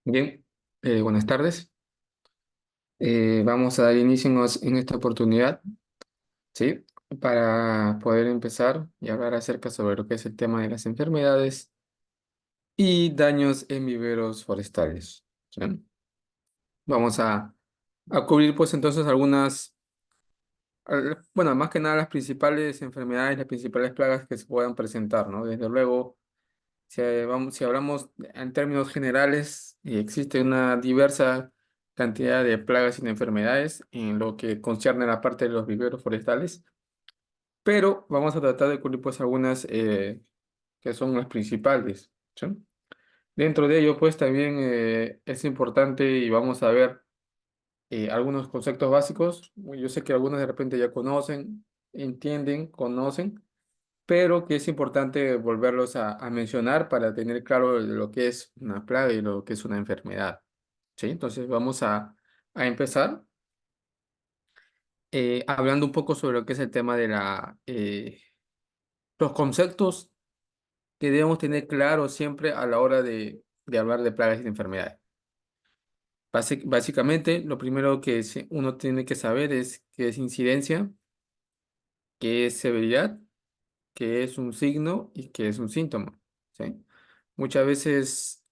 Bien, buenas tardes. Vamos a dar inicio en esta oportunidad, ¿sí? Para poder empezar y hablar acerca sobre lo que es el tema de las enfermedades y daños en viveros forestales, ¿sí? Vamos a cubrir pues entonces bueno, más que nada las principales enfermedades, las principales plagas que se puedan presentar, ¿no? Desde luego, si hablamos en términos generales, existe una diversa cantidad de plagas y de enfermedades en lo que concierne a la parte de los viveros forestales, pero vamos a tratar de cubrir pues algunas que son las principales, ¿sí? Dentro de ello pues también es importante y vamos a ver algunos conceptos básicos. Yo sé que algunos de repente ya conocen, entienden, conocen, pero que es importante volverlos a mencionar para tener claro lo que es una plaga y lo que es una enfermedad. ¿Sí? Entonces vamos a empezar hablando un poco sobre lo que es el tema de los conceptos que debemos tener claros siempre a la hora de hablar de plagas y de enfermedades. Básicamente, lo primero que uno tiene que saber es qué es incidencia, qué es severidad, qué es un signo y qué es un síntoma. ¿Sí? Muchas veces,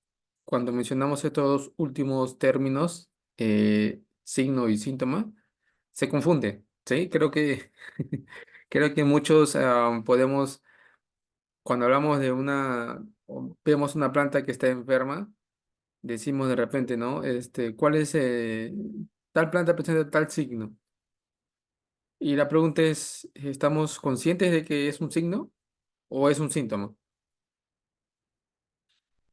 cuando mencionamos estos dos últimos términos, signo y síntoma, se confunde. ¿Sí? Creo que muchos podemos, cuando hablamos de o vemos una planta que está enferma, decimos de repente, ¿no? ¿Cuál es tal planta presenta tal signo? Y la pregunta es, ¿estamos conscientes de que es un signo o es un síntoma?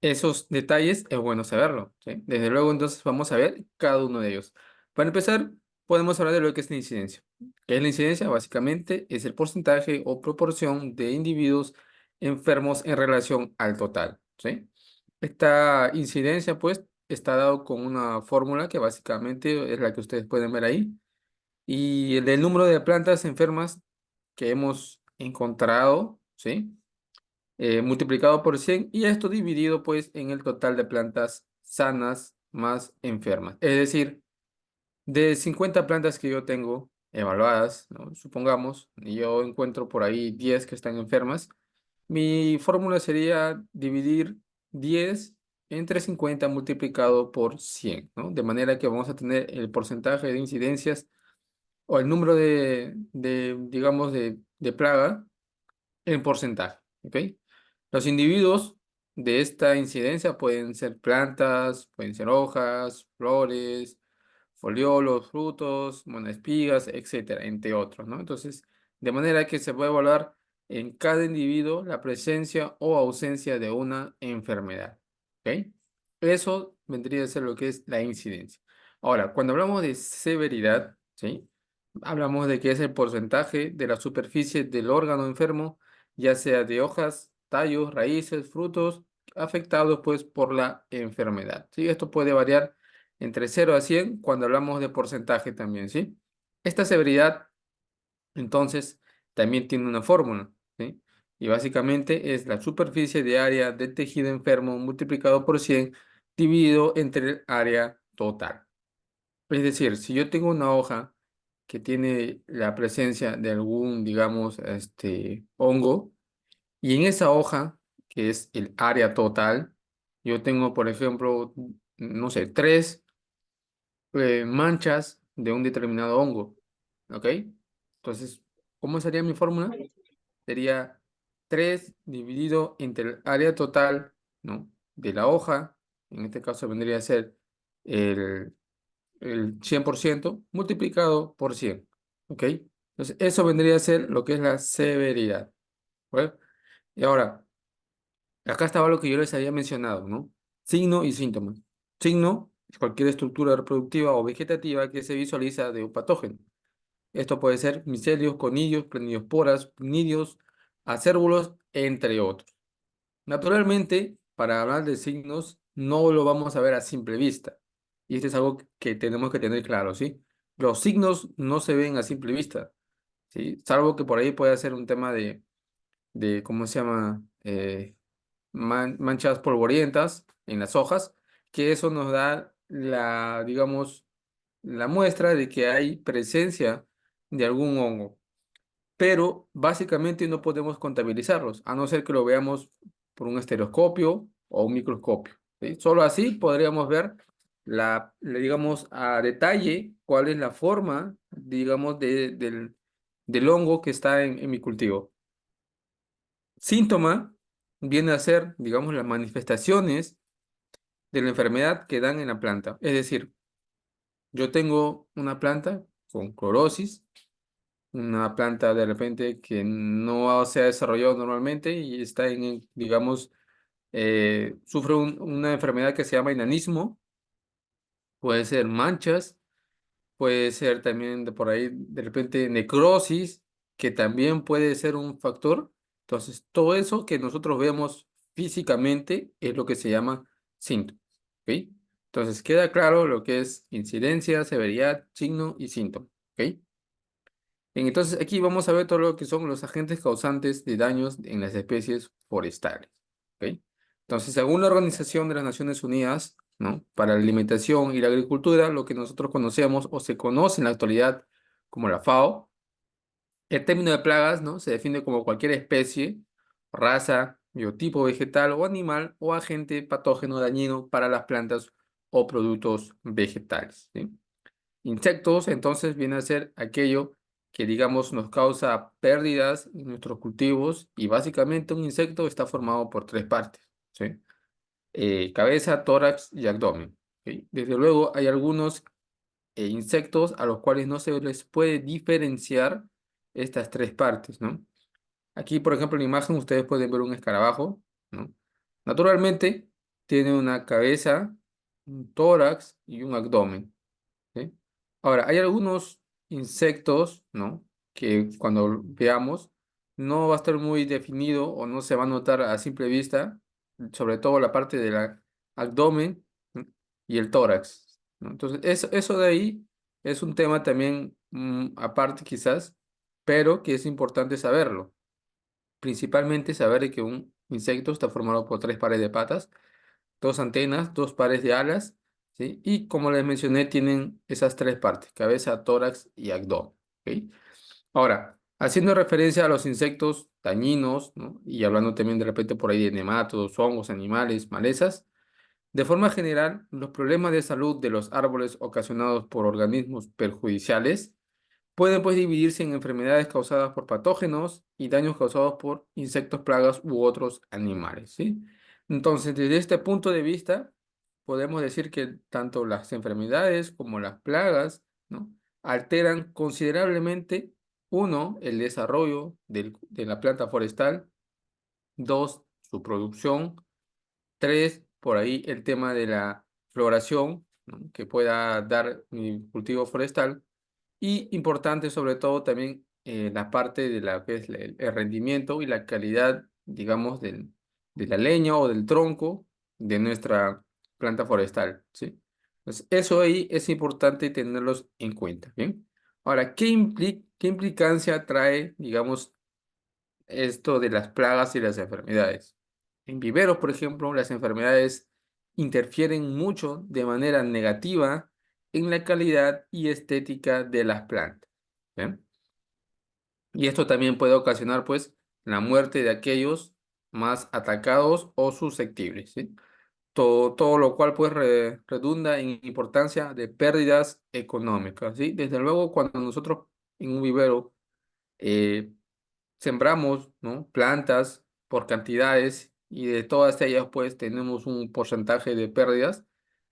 Esos detalles es bueno saberlo, ¿sí? Desde luego, entonces vamos a ver cada uno de ellos. Para empezar, podemos hablar de lo que es la incidencia. ¿Qué es la incidencia? Básicamente es el porcentaje o proporción de individuos enfermos en relación al total, ¿sí? Esta incidencia, pues, está dado con una fórmula que básicamente es la que ustedes pueden ver ahí. Y el del número de plantas enfermas que hemos encontrado, ¿sí? Multiplicado por 100 y esto dividido pues en el total de plantas sanas más enfermas. Es decir, de 50 plantas que yo tengo evaluadas, ¿no? Supongamos, y yo encuentro por ahí 10 que están enfermas, mi fórmula sería dividir 10 entre 50 multiplicado por 100, ¿no? De manera que vamos a tener el porcentaje de incidencias o el número digamos, de plaga en porcentaje, ¿ok? Los individuos de esta incidencia pueden ser plantas, pueden ser hojas, flores, foliolos, frutos, espigas, etcétera, entre otros, ¿no? Entonces, de manera que se puede evaluar en cada individuo la presencia o ausencia de una enfermedad, ¿ok? Eso vendría a ser lo que es la incidencia. Ahora, cuando hablamos de severidad, ¿sí? Hablamos de que es el porcentaje de la superficie del órgano enfermo, ya sea de hojas, tallos, raíces, frutos, afectados pues por la enfermedad, ¿sí? Esto puede variar entre 0 a 100 cuando hablamos de porcentaje también, ¿sí? Esta severidad, entonces, también tiene una fórmula, ¿sí? Y básicamente es la superficie de área del tejido enfermo multiplicado por 100 dividido entre el área total. Es decir, si yo tengo una hoja que tiene la presencia de algún, digamos, hongo, y en esa hoja, que es el área total, yo tengo, por ejemplo, no sé, tres manchas de un determinado hongo, ¿ok? Entonces, ¿cómo sería mi fórmula? Sería 3 dividido entre el área total, ¿no? De la hoja, en este caso vendría a ser el, el 100% multiplicado por 100, ¿ok? Entonces, eso vendría a ser lo que es la severidad, ¿vale? Y ahora, acá estaba lo que yo les había mencionado, ¿no? Signo y síntoma. Signo es cualquier estructura reproductiva o vegetativa que se visualiza de un patógeno. Esto puede ser micelios, conillos, cleniosporas, cnidios, acérbulos, entre otros. Naturalmente, para hablar de signos, no lo vamos a ver a simple vista. Y esto es algo que tenemos que tener claro, ¿sí? Los signos no se ven a simple vista, ¿sí? Salvo que por ahí pueda ser un tema ¿cómo se llama? Manchas polvorientas en las hojas que eso nos da la, digamos, la muestra de que hay presencia de algún hongo, pero básicamente no podemos contabilizarlos, a no ser que lo veamos por un estereoscopio o un microscopio, ¿sí? Solo así podríamos ver digamos, a detalle cuál es la forma, digamos, del hongo que está en mi cultivo. Síntoma viene a ser, digamos, las manifestaciones de la enfermedad que dan en la planta. Es decir, yo tengo una planta con clorosis, una planta de repente que no se ha desarrollado normalmente y está digamos, sufre una enfermedad que se llama enanismo, puede ser manchas, puede ser también de por ahí de repente necrosis, que también puede ser un factor. Entonces, todo eso que nosotros vemos físicamente es lo que se llama síntoma. ¿Ok? Entonces, queda claro lo que es incidencia, severidad, signo y síntoma. ¿Ok? Bien, entonces, aquí vamos a ver todo lo que son los agentes causantes de daños en las especies forestales. ¿Ok? Entonces, según la Organización de las Naciones Unidas, ¿no? Para la alimentación y la agricultura, lo que nosotros conocemos o se conoce en la actualidad como la FAO, el término de plagas, ¿no? Se define como cualquier especie, raza, biotipo vegetal o animal o agente patógeno dañino para las plantas o productos vegetales, ¿sí? Insectos, entonces, viene a ser aquello que, digamos, nos causa pérdidas en nuestros cultivos y básicamente un insecto está formado por tres partes, ¿sí? Cabeza, tórax y abdomen, ¿ok? Desde luego, hay algunos insectos a los cuales no se les puede diferenciar estas tres partes, ¿no? Aquí, por ejemplo, en la imagen ustedes pueden ver un escarabajo, ¿no? Naturalmente, tiene una cabeza, un tórax y un abdomen. ¿Sí? Ahora, hay algunos insectos, ¿no? Que cuando veamos no va a estar muy definido o no se va a notar a simple vista, sobre todo la parte del abdomen, ¿no? Y el tórax, ¿no? Entonces, eso de ahí es un tema también aparte quizás, pero que es importante saberlo. Principalmente saber de que un insecto está formado por tres pares de patas, dos antenas, dos pares de alas, ¿sí? Y como les mencioné, tienen esas tres partes, cabeza, tórax y abdomen, ¿ok? Ahora, haciendo referencia a los insectos dañinos, ¿no? Y hablando también de repente por ahí de nematodos, hongos, animales, malezas, de forma general, los problemas de salud de los árboles ocasionados por organismos perjudiciales pueden pues dividirse en enfermedades causadas por patógenos y daños causados por insectos, plagas u otros animales, ¿sí? Entonces, desde este punto de vista, podemos decir que tanto las enfermedades como las plagas, ¿no? Alteran considerablemente, uno, el desarrollo de la planta forestal, dos, su producción, tres, por ahí el tema de la floración, ¿no? Que pueda dar mi cultivo forestal y importante sobre todo también la parte de la que es el rendimiento y la calidad, digamos, de la leña o del tronco de nuestra planta forestal, ¿sí? Entonces, eso ahí es importante tenerlos en cuenta, ¿bien? Ahora, ¿qué implicancia trae, digamos, esto de las plagas y las enfermedades? En viveros, por ejemplo, las enfermedades interfieren mucho de manera negativa en la calidad y estética de las plantas. ¿Bien? Y esto también puede ocasionar, pues, la muerte de aquellos más atacados o susceptibles, ¿sí? Todo lo cual, pues, redunda en importancia de pérdidas económicas, ¿sí? Desde luego, cuando nosotros en un vivero eh, sembramos, ¿no? Plantas por cantidades y de todas ellas pues tenemos un porcentaje de pérdidas,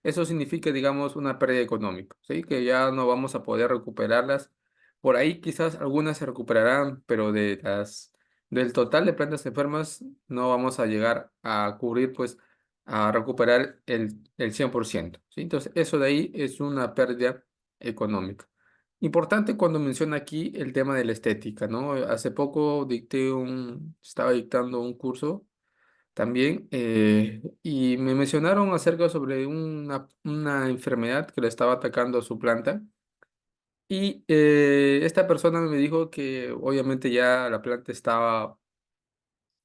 eso significa, digamos, una pérdida económica, ¿sí? Que ya no vamos a poder recuperarlas. Por ahí quizás algunas se recuperarán, pero del total de plantas enfermas no vamos a llegar a cubrir, pues, a recuperar el 100%, ¿sí? Entonces, eso de ahí es una pérdida económica. Importante cuando menciona aquí el tema de la estética, ¿no? Hace poco estaba dictando un curso también y me mencionaron acerca sobre una enfermedad que le estaba atacando a su planta y esta persona me dijo que obviamente ya la planta estaba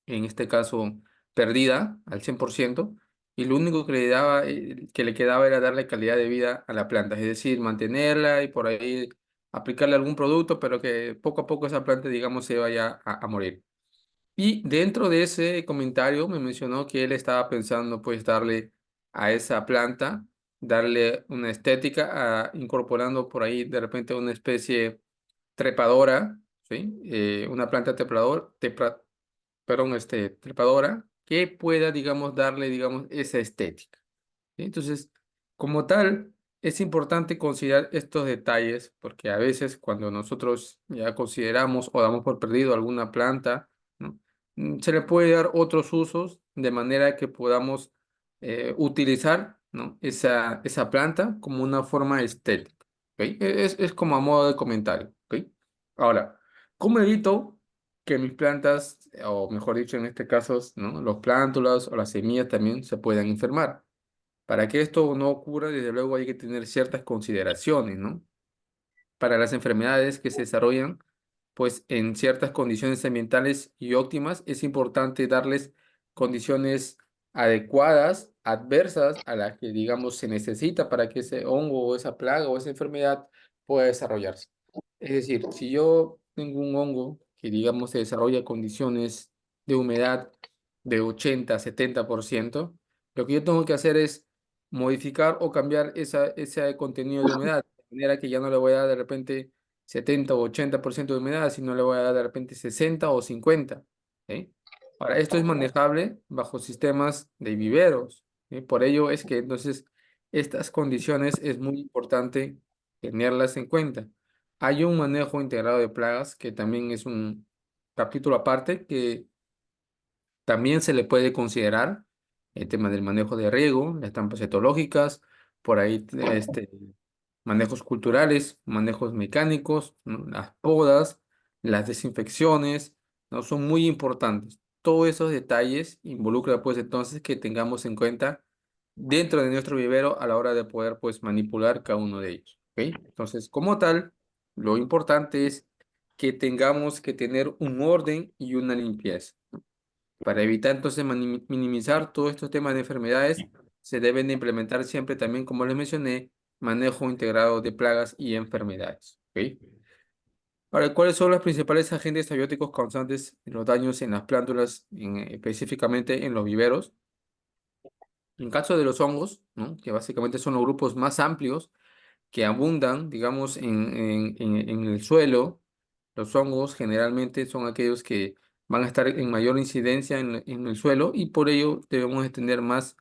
en este caso perdida al 100% y lo único que le quedaba era darle calidad de vida a la planta, es decir, mantenerla y por ahí aplicarle algún producto, pero que poco a poco esa planta, digamos, se vaya a morir. Y dentro de ese comentario me mencionó que él estaba pensando pues darle a esa planta, darle una estética, incorporando por ahí de repente una especie trepadora, ¿sí? Una planta perdón, trepadora que pueda, digamos, darle, digamos, esa estética. ¿Sí? Entonces, como tal, es importante considerar estos detalles porque a veces cuando nosotros ya consideramos o damos por perdido alguna planta, ¿no? Se le puede dar otros usos de manera que podamos utilizar, ¿no? esa planta como una forma estética. ¿Ok? Es como a modo de comentario. ¿Ok? Ahora, ¿cómo evito que mis plantas, o mejor dicho en este caso, ¿no? Los plántulas o las semillas también se puedan enfermar? Para que esto no ocurra, desde luego hay que tener ciertas consideraciones, ¿no? Para las enfermedades que se desarrollan, pues en ciertas condiciones ambientales y óptimas, es importante darles condiciones adecuadas, adversas a las que, digamos, se necesita para que ese hongo o esa plaga o esa enfermedad pueda desarrollarse. Es decir, si yo tengo un hongo que, digamos, se desarrolla en condiciones de humedad de 80-70%, lo que yo tengo que hacer es modificar o cambiar ese contenido de humedad, de manera que ya no le voy a dar de repente 70 o 80% de humedad, sino le voy a dar de repente 60 o 50. ¿Sí? Ahora, esto es manejable bajo sistemas de viveros. ¿Sí? Por ello es que entonces estas condiciones es muy importante tenerlas en cuenta. Hay un manejo integrado de plagas que también es un capítulo aparte que también se le puede considerar el tema del manejo de riego, las trampas etológicas, por ahí manejos culturales, manejos mecánicos, ¿no? Las podas, las desinfecciones, ¿no? Son muy importantes. Todos esos detalles involucran pues entonces que tengamos en cuenta dentro de nuestro vivero a la hora de poder pues manipular cada uno de ellos. ¿Ok? Entonces, como tal, lo importante es que tengamos que tener un orden y una limpieza. Para evitar entonces minimizar todos estos temas de enfermedades, se deben de implementar siempre también, como les mencioné, manejo integrado de plagas y enfermedades. ¿Ok? Ahora, ¿cuáles son los principales agentes abióticos causantes de los daños en las plántulas, específicamente en los viveros? En caso de los hongos, ¿no? Que básicamente son los grupos más amplios, que abundan, digamos, en el suelo. Los hongos generalmente son aquellos que van a estar en mayor incidencia en el suelo y por ello debemos de tener más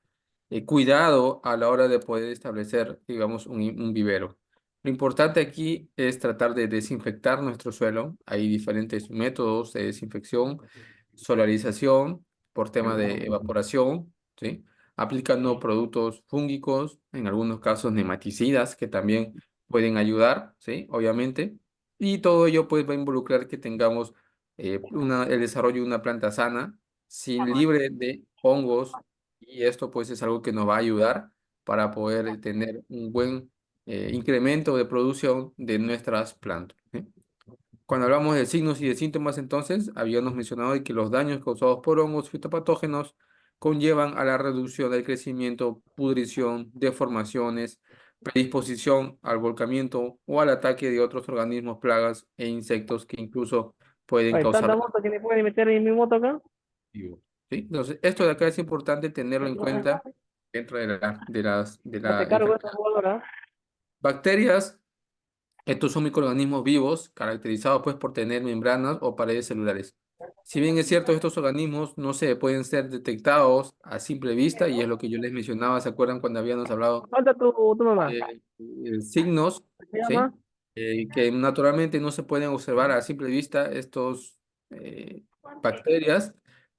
cuidado a la hora de poder establecer, digamos, un vivero. Lo importante aquí es tratar de desinfectar nuestro suelo. Hay diferentes métodos de desinfección, solarización, por tema de evaporación, ¿sí? Aplicando productos fúngicos, en algunos casos nematicidas, que también pueden ayudar, ¿sí? Obviamente. Y todo ello pues va a involucrar que tengamos el desarrollo de una planta sana, sin libre de hongos, y esto pues es algo que nos va a ayudar para poder tener un buen incremento de producción de nuestras plantas. ¿Sí? Cuando hablamos de signos y de síntomas, entonces, habíamos mencionado de que los daños causados por hongos fitopatógenos conllevan a la reducción del crecimiento, pudrición, deformaciones, predisposición al volcamiento o al ataque de otros organismos, plagas e insectos que incluso pueden Hay causar tanta moto que me pueden meter en mi moto acá. daño. ¿Sí? Entonces, esto de acá es importante tenerlo en cuenta dentro de Hazte la cargo de esta infección. jugadora. Bacterias. Estos son microorganismos vivos, caracterizados pues por tener membranas o paredes celulares. Si bien es cierto, estos organismos no se pueden ser detectados a simple vista, y es lo que yo les mencionaba, ¿se acuerdan cuando habíamos hablado Falta tu mamá. signos, ¿Qué se llama? ¿sí? Que naturalmente no se pueden observar a simple vista estos eh, bacterias,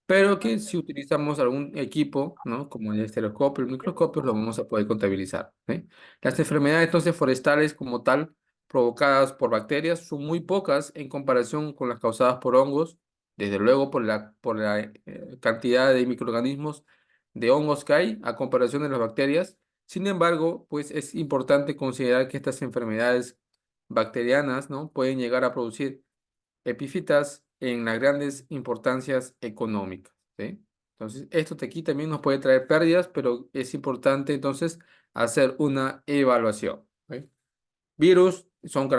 pero que si utilizamos algún equipo, ¿no? Como el estereoscopio, el microscopio, lo vamos a poder contabilizar, ¿sí? Las enfermedades entonces forestales como tal, provocadas por bacterias, son muy pocas en comparación con las causadas por hongos, desde luego por la cantidad de microorganismos de hongos que hay a comparación de las bacterias. Sin embargo, pues es importante considerar que estas enfermedades bacterianas, ¿no? Pueden llegar a producir epífitas en las grandes importancias económicas, ¿sí? Entonces, esto de aquí también nos puede traer pérdidas, pero es importante entonces hacer una evaluación. ¿Ok? Virus son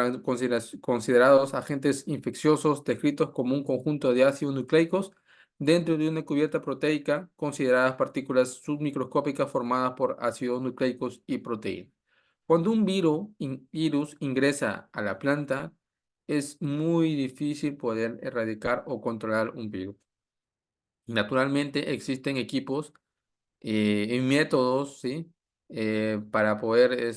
considerados agentes infecciosos descritos como un conjunto de ácidos nucleicos dentro de una cubierta proteica, consideradas partículas submicroscópicas formadas por ácidos nucleicos y proteínas. Cuando un virus ingresa a la planta, es muy difícil poder erradicar o controlar un virus. Naturalmente existen equipos y métodos, ¿sí? Para poder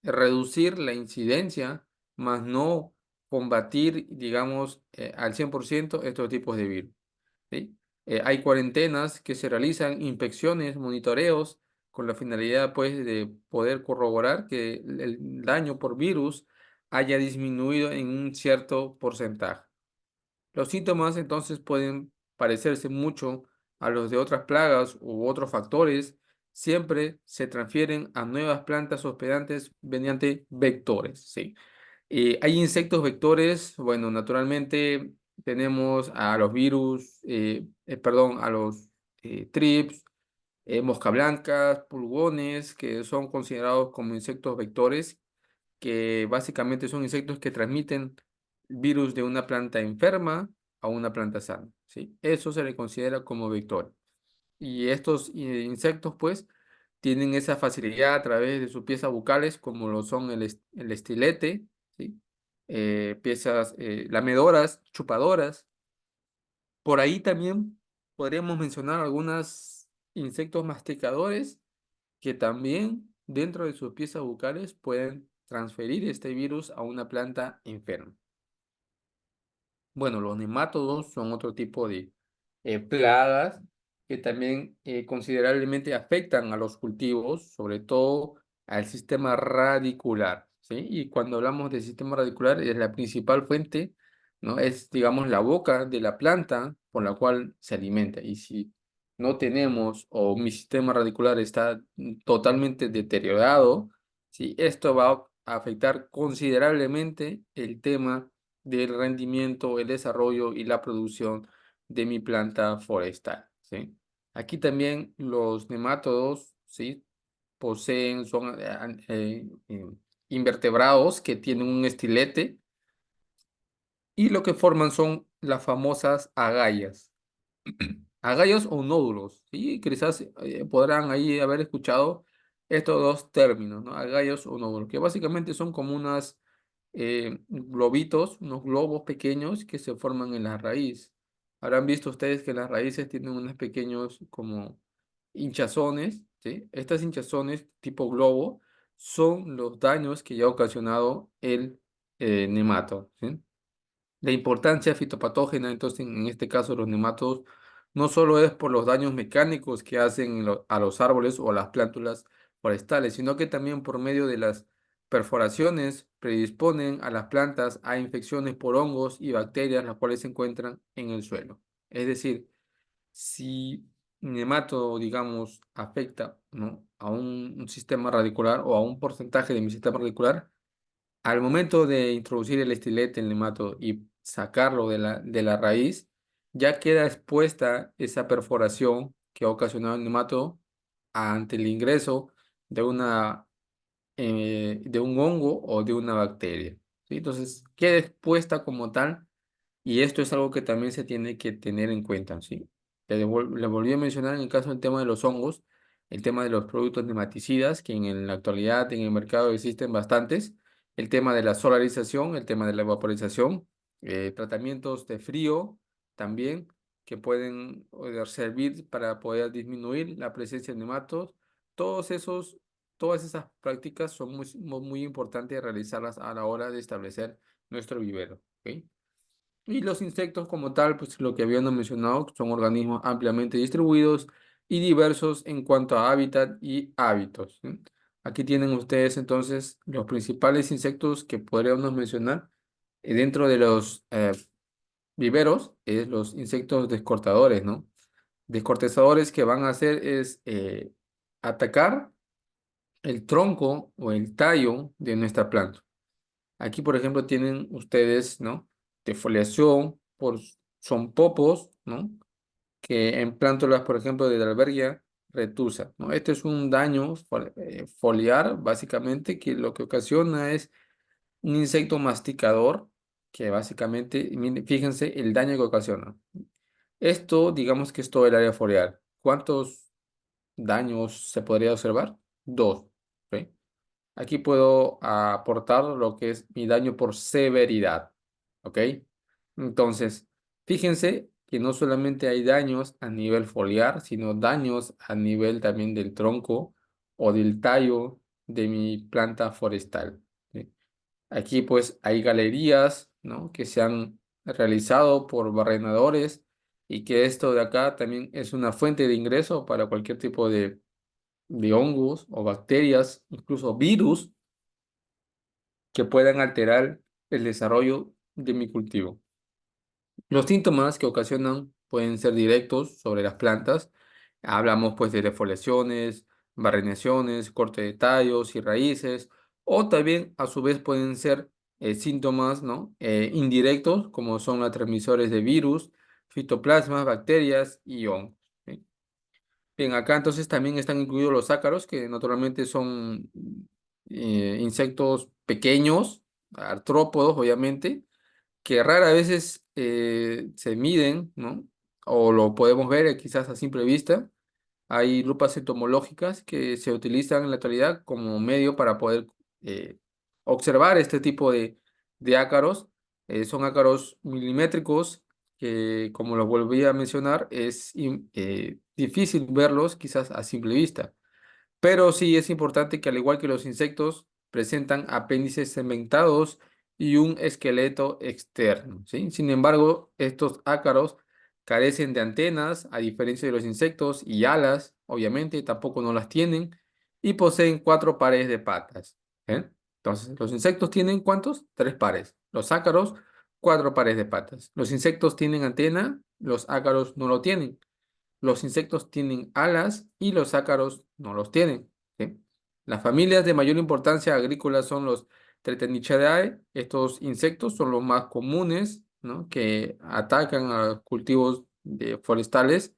reducir la incidencia, más no combatir, digamos, al 100% estos tipos de virus, ¿sí? Hay cuarentenas que se realizan, inspecciones, monitoreos, con la finalidad, pues, de poder corroborar que el daño por virus haya disminuido en un cierto porcentaje. Los síntomas entonces pueden parecerse mucho a los de otras plagas u otros factores. Siempre se transfieren a nuevas plantas hospedantes mediante vectores, ¿sí? Hay insectos vectores, bueno, naturalmente tenemos a los virus, perdón, a los trips, mosca blancas, pulgones, que son considerados como insectos vectores que básicamente son insectos que transmiten virus de una planta enferma a una planta sana, ¿sí? Eso se le considera como vector. Y estos insectos, pues, tienen esa facilidad a través de sus piezas bucales, como lo son el estilete, ¿sí? Piezas lamedoras, chupadoras. Por ahí también podríamos mencionar algunos insectos masticadores que también dentro de sus piezas bucales pueden transferir este virus a una planta enferma. Bueno, los nemátodos son otro tipo de plagas que también considerablemente afectan a los cultivos, sobre todo al sistema radicular, ¿sí? Y cuando hablamos del sistema radicular es la principal fuente, ¿no? Es, digamos, la boca de la planta por la cual se alimenta. Y si no tenemos o mi sistema radicular está totalmente deteriorado, ¿sí? Esto va a afectar considerablemente el tema del rendimiento, el desarrollo y la producción de mi planta forestal, ¿sí? Aquí también los nemátodos, ¿sí? Son invertebrados que tienen un estilete y lo que forman son las famosas agallas. Agallas o nódulos, ¿sí? Quizás podrán ahí haber escuchado estos dos términos, ¿no? Agallas o nódulos, que básicamente son como globitos, unos globos pequeños que se forman en la raíz. Habrán visto ustedes que las raíces tienen unos pequeños como hinchazones, ¿sí? Estas hinchazones tipo globo son los daños que ya ha ocasionado el nemato, ¿sí? La importancia fitopatógena, entonces, en este caso, los nematodos, no solo es por los daños mecánicos que hacen a los árboles o a las plántulas forestales, sino que también por medio de las perforaciones predisponen a las plantas a infecciones por hongos y bacterias, las cuales se encuentran en el suelo. Es decir, si un nematodo, digamos, afecta, ¿no?, a un sistema radicular o a un porcentaje de mi sistema radicular, al momento de introducir el estilete en el nemato y sacarlo de la raíz, ya queda expuesta esa perforación que ha ocasionado el nemato ante el ingreso de de un hongo o de una bacteria, ¿sí? Entonces, queda expuesta como tal y esto es algo que también se tiene que tener en cuenta, ¿sí? Le volví a mencionar en el caso del tema de los hongos, el tema de los productos nematicidas, que en la actualidad en el mercado existen bastantes, el tema de la solarización, el tema de la vaporización, tratamientos de frío también, que pueden servir para poder disminuir la presencia de nematos. Todos esos, todas esas prácticas son muy importantes realizarlas a la hora de establecer nuestro vivero, ¿ok? Y los insectos como tal, pues lo que habíamos mencionado, son organismos ampliamente distribuidos y diversos en cuanto a hábitat y hábitos, ¿sí? Aquí tienen ustedes entonces los principales insectos que podríamos mencionar dentro de los viveros, es los insectos descortadores, ¿no? Descortezadores que van a hacer es atacar el tronco o el tallo de nuestra planta. Aquí, por ejemplo, tienen ustedes, ¿no? Defoliación, son popos, ¿no? que en plántulas, por ejemplo, de Dalbergia retusa, ¿no? Este es un daño foliar, básicamente, que lo que ocasiona es un insecto masticador, que básicamente, fíjense el daño que ocasiona. Esto, digamos que es todo el área foliar. ¿Cuántos daños se podría observar? Dos. ¿Ok? Aquí puedo aportar lo que es mi daño por severidad. ¿Ok? Entonces, fíjense que no solamente hay daños a nivel foliar, sino daños a nivel también del tronco o del tallo de mi planta forestal. ¿Sí? Aquí pues hay galerías, ¿no? Que se han realizado por barrenadores y que esto de acá también es una fuente de ingreso para cualquier tipo de hongos o bacterias, incluso virus que puedan alterar el desarrollo de mi cultivo. Los síntomas que ocasionan pueden ser directos sobre las plantas. Hablamos pues de defoliaciones, barrenaciones, corte de tallos y raíces, o también a su vez pueden ser síntomas, ¿no? Indirectos, como son los transmisores de virus, fitoplasmas, bacterias y hongos. ¿Sí? Bien, acá entonces también están incluidos los ácaros, que naturalmente son insectos pequeños, artrópodos, obviamente, que rara veces se miden, ¿no? O lo podemos ver quizás a simple vista. Hay lupas entomológicas que se utilizan en la actualidad como medio para poder eh, observar este tipo de ácaros. Son ácaros milimétricos que, como lo volví a mencionar, es difícil verlos quizás a simple vista. Pero sí es importante que al igual que los insectos, presentan apéndices segmentados y un esqueleto externo, ¿sí? Sin embargo, estos ácaros carecen de antenas, a diferencia de los insectos, y alas, obviamente, tampoco no las tienen, y poseen cuatro pares de patas. ¿Eh? Entonces, los insectos tienen ¿cuántos? Tres pares. Los ácaros, cuatro pares de patas. Los insectos tienen antena, los ácaros no lo tienen. Los insectos tienen alas y los ácaros no los tienen. ¿Sí? Las familias de mayor importancia agrícola son los Tretenichidae. Estos insectos son los más comunes, ¿no? Que atacan a los cultivos forestales.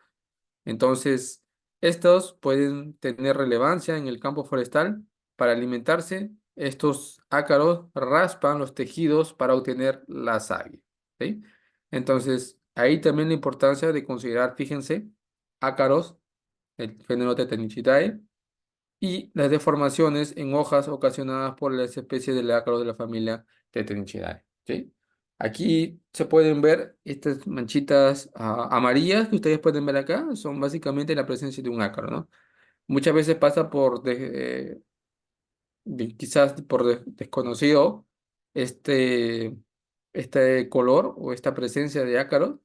Entonces, estos pueden tener relevancia en el campo forestal para alimentarse. Estos ácaros raspan los tejidos para obtener la savia. ¿Sí? Entonces, ahí también la importancia de considerar, fíjense, ácaros, el género Tetanichidae, y las deformaciones en hojas ocasionadas por las especies de ácaros de la familia Tetanichidae. ¿Sí? Aquí se pueden ver estas manchitas amarillas que ustedes pueden ver acá, son básicamente la presencia de un ácaro, ¿no? Muchas veces pasa por, quizás por desconocido, este, este color o esta presencia de ácaros,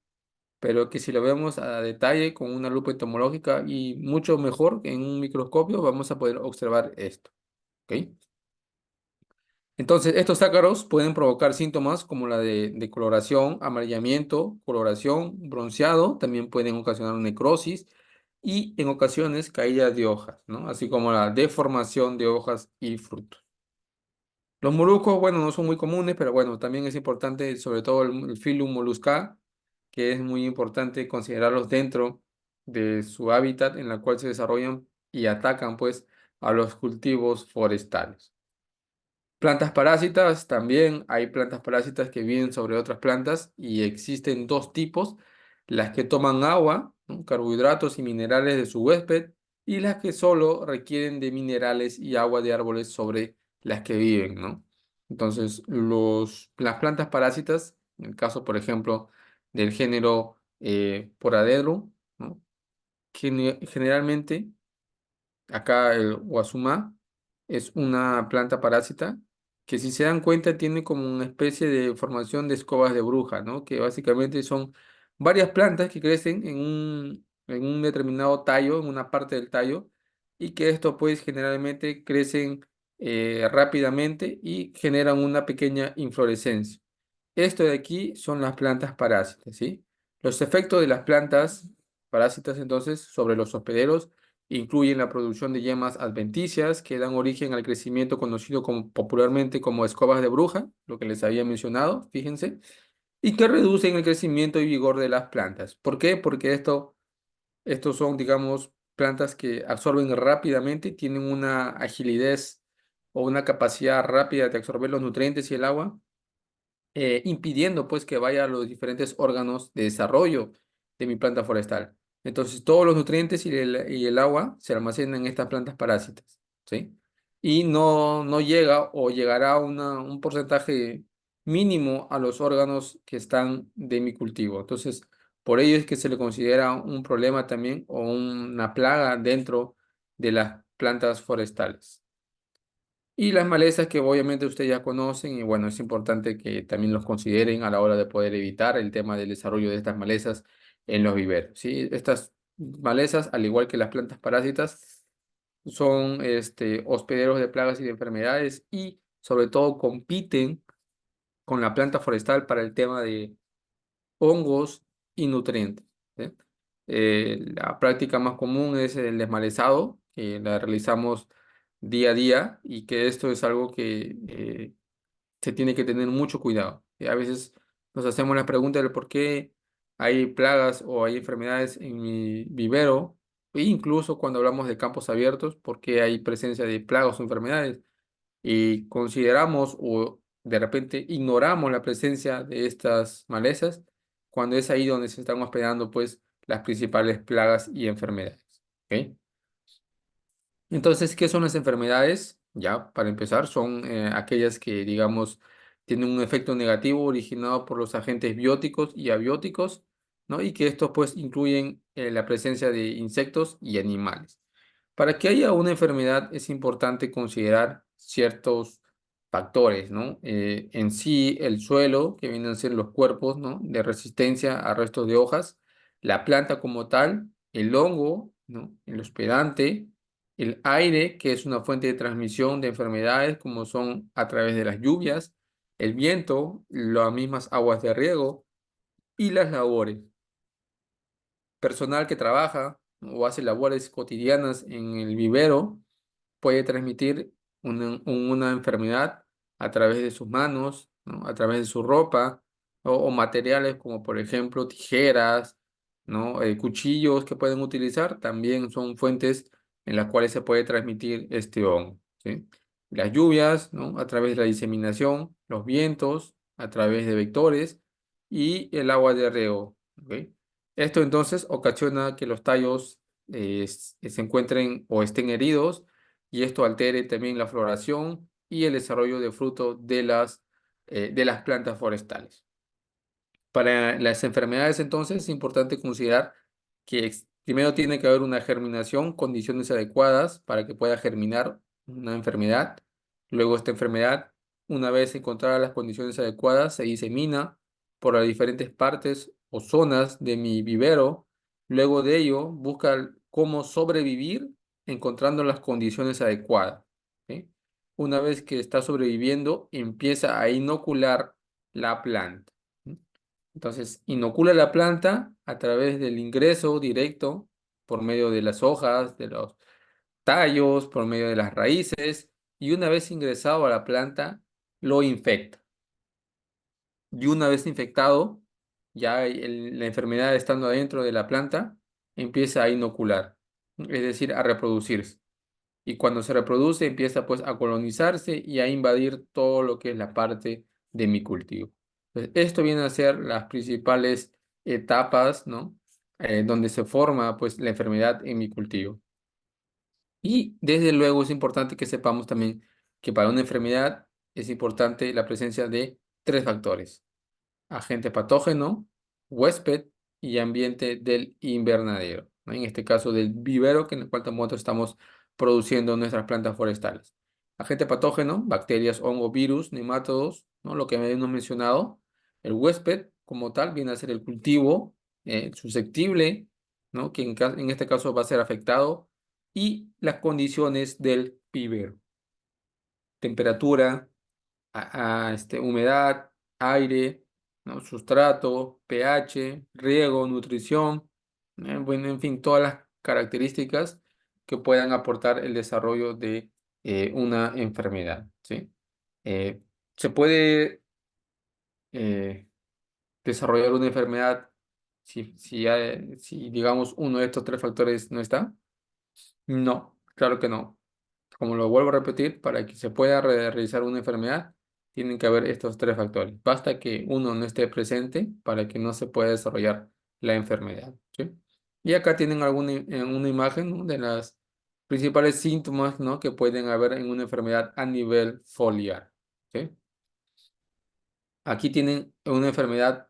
pero que si lo vemos a detalle con una lupa entomológica y mucho mejor en un microscopio, vamos a poder observar esto. ¿Ok? Entonces, estos ácaros pueden provocar síntomas como la de coloración, amarillamiento, coloración, bronceado, también pueden ocasionar necrosis y en ocasiones caídas de hojas, ¿no? Así como la deformación de hojas y frutos. Los moluscos, bueno, no son muy comunes, pero bueno, también es importante, sobre todo el Phylum Mollusca, que es muy importante considerarlos dentro de su hábitat en la cual se desarrollan y atacan, pues, a los cultivos forestales. Plantas parásitas, también hay plantas parásitas que viven sobre otras plantas y existen dos tipos, las que toman agua, ¿no? Carbohidratos y minerales de su huésped, y las que solo requieren de minerales y agua de árboles sobre las que viven, ¿no? Entonces, las plantas parásitas, en el caso, por ejemplo, del género Poradedrum, ¿no? Generalmente acá el Guasuma es una planta parásita que si se dan cuenta tiene como una especie de formación de escobas de bruja, ¿no? Que básicamente son varias plantas que crecen en un determinado tallo, en una parte del tallo, y que esto pues generalmente crecen rápidamente y generan una pequeña inflorescencia. Esto de aquí son las plantas parásitas, ¿sí? Los efectos de las plantas parásitas entonces sobre los hospederos incluyen la producción de yemas adventicias que dan origen al crecimiento conocido popularmente como escobas de bruja, lo que les había mencionado, fíjense, y que reducen el crecimiento y vigor de las plantas. ¿Por qué? Porque esto Estos son, digamos, plantas que absorben rápidamente, tienen una agilidad o una capacidad rápida de absorber los nutrientes y el agua, impidiendo pues que vaya a los diferentes órganos de desarrollo de mi planta forestal. Entonces, todos los nutrientes y el agua se almacenan en estas plantas parásitas, ¿sí? Y no llega o llegará a un porcentaje mínimo a los órganos que están de mi cultivo. Entonces, por ello es que se le considera un problema también o una plaga dentro de las plantas forestales. Y las malezas que obviamente ustedes ya conocen, y bueno, es importante que también los consideren a la hora de poder evitar el tema del desarrollo de estas malezas en los viveros, ¿sí? Estas malezas, al igual que las plantas parásitas, son hospederos de plagas y de enfermedades y sobre todo compiten con la planta forestal para el tema de hongos y nutrientes, ¿sí? La práctica más común es el desmalezado, que la realizamos día a día y que esto es algo que se tiene que tener mucho cuidado. A veces nos hacemos la pregunta de por qué hay plagas o hay enfermedades en mi vivero, e incluso cuando hablamos de campos abiertos, por qué hay presencia de plagas o enfermedades y consideramos o de repente ignoramos la presencia de estas malezas cuando es ahí donde se están hospedando pues las principales plagas y enfermedades. ¿Ok? Entonces, ¿qué son las enfermedades? Ya, para empezar, son aquellas que, digamos, tienen un efecto negativo originado por los agentes bióticos y abióticos, ¿no? Y que estos pues incluyen la presencia de insectos y animales. Para que haya una enfermedad es importante considerar ciertos factores, ¿no? En sí, el suelo, que vienen a ser los cuerpos, ¿no? De resistencia a restos de hojas, la planta como tal, el hongo, ¿no? El hospedante, el aire, que es una fuente de transmisión de enfermedades, como son a través de las lluvias, el viento, las mismas aguas de riego y las labores personal que trabaja o hace labores cotidianas en el vivero puede transmitir una enfermedad a través de sus manos, ¿no? A través de su ropa o materiales como por ejemplo tijeras, ¿no? Cuchillos que pueden utilizar también son fuentes en las cuales se puede transmitir este hongo, ¿sí? Las lluvias, ¿no? A través de la diseminación, los vientos, a través de vectores y el agua de riego, ¿ok? Esto entonces ocasiona que los tallos se encuentren o estén heridos y esto altere también la floración y el desarrollo de fruto de las plantas forestales. Para las enfermedades, entonces, es importante considerar que primero tiene que haber una germinación, condiciones adecuadas para que pueda germinar una enfermedad. Luego, esta enfermedad, una vez encontradas las condiciones adecuadas, se disemina por las diferentes partes o zonas de mi vivero. Luego de ello, busca cómo sobrevivir encontrando las condiciones adecuadas, ¿sí? Una vez que está sobreviviendo, empieza a inocular la planta. ¿Sí? Entonces, inocula la planta a través del ingreso directo por medio de las hojas, de los tallos, por medio de las raíces, y una vez ingresado a la planta, lo infecta. Y una vez infectado, ya la enfermedad estando adentro de la planta, empieza a inocular, es decir, a reproducirse. Y cuando se reproduce, empieza pues a colonizarse y a invadir todo lo que es la parte de mi cultivo. Entonces, esto viene a ser las principales etapas, ¿no? Donde se forma pues la enfermedad en mi cultivo. Y desde luego es importante que sepamos también que para una enfermedad es importante la presencia de tres factores: agente patógeno, huésped y ambiente del invernadero, ¿no? En este caso del vivero que en el cual nosotros estamos produciendo nuestras plantas forestales. Agente patógeno, bacterias, hongo, virus, nematodos, ¿no? Lo que hemos mencionado. El huésped como tal viene a ser el cultivo susceptible, ¿no? Que en este caso va a ser afectado y las condiciones del vivero. Temperatura, humedad, aire, ¿no? Sustrato, pH, riego, nutrición, bueno, en fin, todas las características que puedan aportar el desarrollo de una enfermedad, ¿sí? Se puede eh, desarrollar una enfermedad Si digamos uno de estos tres factores no está, no, claro que no. Como lo vuelvo a repetir, para que se pueda realizar una enfermedad, tienen que haber estos tres factores. Basta que uno no esté presente para que no se pueda desarrollar la enfermedad, ¿sí? Y acá tienen una imagen, ¿no?, de las principales síntomas, ¿no?, que pueden haber en una enfermedad a nivel foliar, ¿sí? Aquí tienen una enfermedad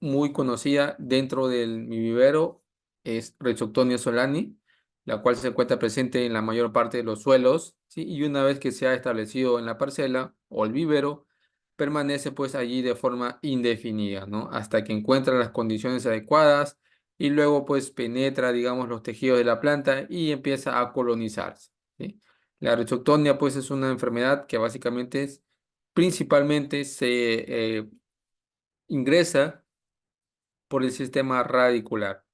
muy conocida dentro del mi vivero, es Rhizoctonia solani, la cual se encuentra presente en la mayor parte de los suelos, ¿sí? Y una vez que se ha establecido en la parcela o el vivero, permanece pues allí de forma indefinida, ¿no? Hasta que encuentra las condiciones adecuadas y luego pues penetra, digamos, los tejidos de la planta y empieza a colonizarse, ¿sí? La Rhizoctonia pues es una enfermedad que básicamente principalmente se ingresa por el sistema radicular,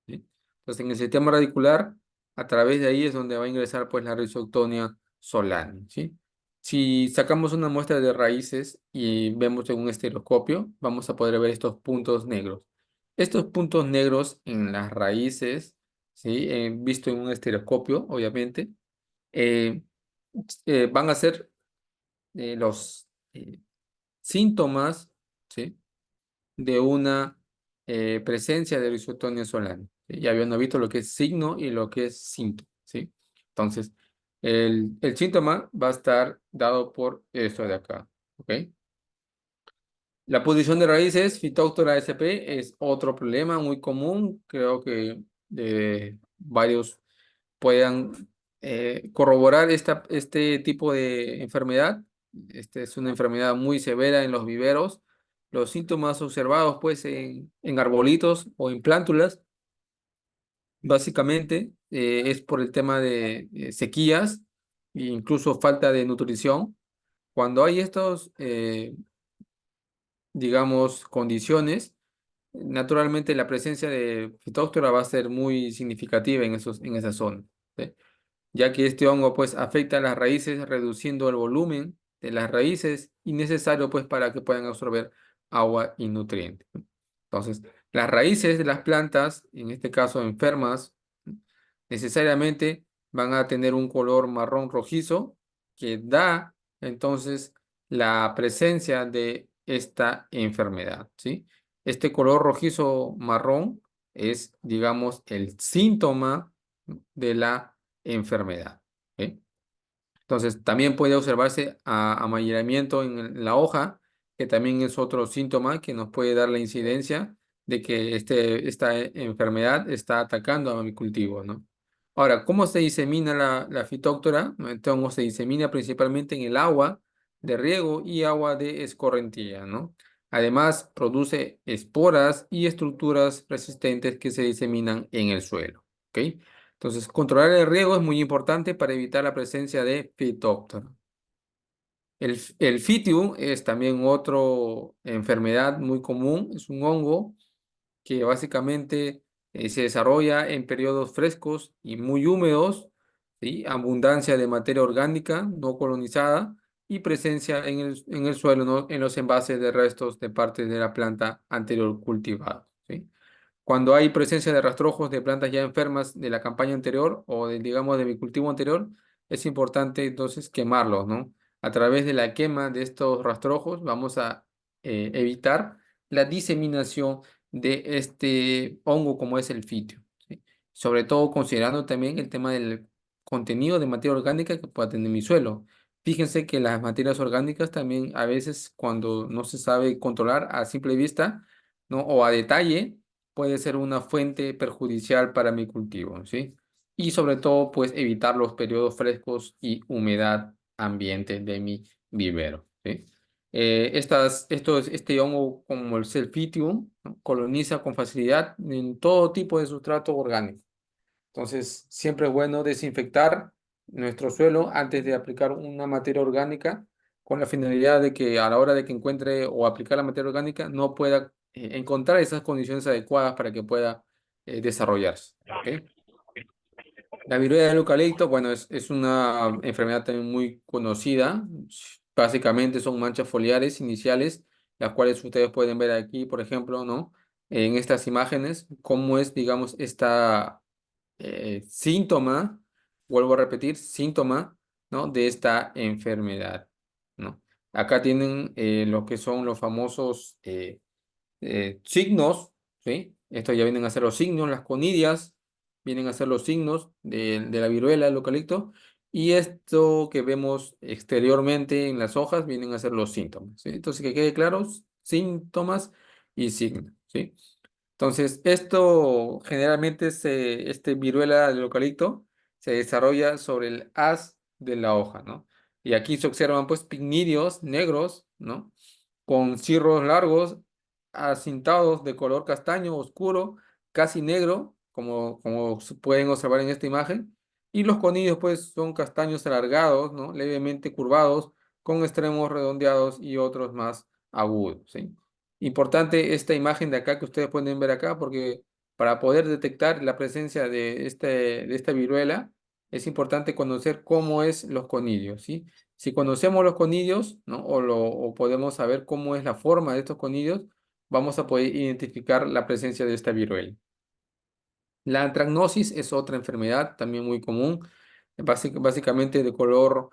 ¿sí? Entonces, en el sistema radicular, a través de ahí es donde va a ingresar pues la Rhizoctonia solani, ¿sí? Si sacamos una muestra de raíces y vemos en un estereoscopio, vamos a poder ver estos puntos negros. Estos puntos negros en las raíces, ¿sí? Visto en un estereoscopio, obviamente, eh, van a ser los síntomas, ¿sí?, de una presencia de Rhizoctonia solani, ¿sí? Ya habíamos visto lo que es signo y lo que es síntoma, ¿sí? Entonces, el síntoma va a estar dado por esto de acá, ¿ok? La posición de raíces, Phytophthora sp, es otro problema muy común. Creo que varios puedan corroborar este tipo de enfermedad. Esta es una enfermedad muy severa en los viveros. Los síntomas observados pues en arbolitos o en plántulas, básicamente es por el tema de sequías e incluso falta de nutrición. Cuando hay estos, digamos, condiciones, naturalmente la presencia de Phytophthora va a ser muy significativa en esa zona, ¿sí? Ya que este hongo pues afecta a las raíces reduciendo el volumen de las raíces innecesario pues para que puedan absorber agua y nutrientes. Entonces, las raíces de las plantas, en este caso enfermas, necesariamente van a tener un color marrón rojizo que da entonces la presencia de esta enfermedad, ¿sí? Este color rojizo marrón es, digamos, el síntoma de la enfermedad, ¿ok? Entonces, también puede observarse amarillamiento en la hoja, que también es otro síntoma que nos puede dar la incidencia de que esta enfermedad está atacando a mi cultivo, ¿no? Ahora, ¿cómo se disemina la fitóctora? Este hongo se disemina principalmente en el agua de riego y agua de escorrentía, ¿no? Además, produce esporas y estructuras resistentes que se diseminan en el suelo, ¿ok? Entonces, controlar el riego es muy importante para evitar la presencia de Phytophthora. El Phytium es también otra enfermedad muy común, es un hongo que básicamente se desarrolla en periodos frescos y muy húmedos, ¿sí? Abundancia de materia orgánica no colonizada y presencia en el suelo, ¿no?, en los envases de restos de partes de la planta anterior cultivada, ¿sí? Cuando hay presencia de rastrojos de plantas ya enfermas de la campaña anterior o digamos, de mi cultivo anterior, es importante entonces quemarlos, ¿no? A través de la quema de estos rastrojos vamos a evitar la diseminación de este hongo como es el fitio, ¿sí? Sobre todo considerando también el tema del contenido de materia orgánica que pueda tener mi suelo. Fíjense que las materias orgánicas también a veces cuando no se sabe controlar a simple vista, ¿no?, o a detalle, puede ser una fuente perjudicial para mi cultivo, ¿sí? Y sobre todo, pues evitar los periodos frescos y humedad ambiente de mi vivero, ¿sí? Este hongo, como el Silphytium, ¿no?, coloniza con facilidad en todo tipo de sustrato orgánico. Entonces, siempre es bueno desinfectar nuestro suelo antes de aplicar una materia orgánica con la finalidad de que a la hora de que encuentre o aplicar la materia orgánica no pueda encontrar esas condiciones adecuadas para que pueda desarrollarse, ¿ok? La viruela del eucalipto, bueno, es una enfermedad también muy conocida. Básicamente son manchas foliares iniciales, las cuales ustedes pueden ver aquí, por ejemplo, ¿no? en estas imágenes cómo es, digamos, esta síntoma, vuelvo a repetir, síntoma, ¿no? De esta enfermedad, ¿no? Acá tienen lo que son los famosos signos, ¿sí? Esto ya vienen a ser los signos, las conidias, vienen a ser los signos de la viruela del eucalipto, y esto que vemos exteriormente en las hojas vienen a ser los síntomas, ¿sí? Entonces, que quede claro, síntomas y signos, ¿sí? Entonces, esto generalmente este viruela del eucalipto se desarrolla sobre el haz de la hoja, ¿no? Y aquí se observan pues pigmidios negros, ¿no? Con cirros largos, acintados de color castaño oscuro, casi negro, como se pueden observar en esta imagen. Y los conidios pues son castaños alargados, ¿no? Levemente curvados, con extremos redondeados y otros más agudos, ¿sí? Importante esta imagen de acá que ustedes pueden ver acá, porque para poder detectar la presencia de esta viruela, es importante conocer cómo es los conidios, ¿sí? Si conocemos los conidios, ¿no? O podemos saber cómo es la forma de estos conidios, vamos a poder identificar la presencia de esta viruela. La antracnosis es otra enfermedad también muy común, básicamente de color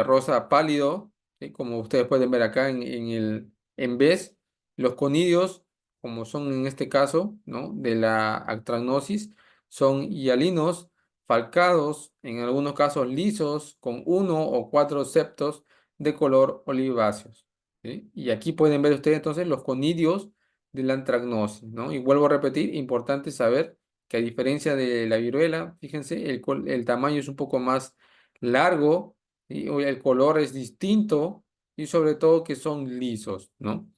rosa pálido, ¿sí? Como ustedes pueden ver acá en vez, los conidios, como son en este caso, ¿no? De la antracnosis, son hialinos, falcados, en algunos casos lisos, con uno o cuatro septos de color oliváceos, ¿sí? Y aquí pueden ver ustedes entonces los conidios de la antracnosis, ¿no? Y vuelvo a repetir, importante saber que a diferencia de la viruela, fíjense, el tamaño es un poco más largo y el color es distinto y sobre todo que son lisos, ¿no?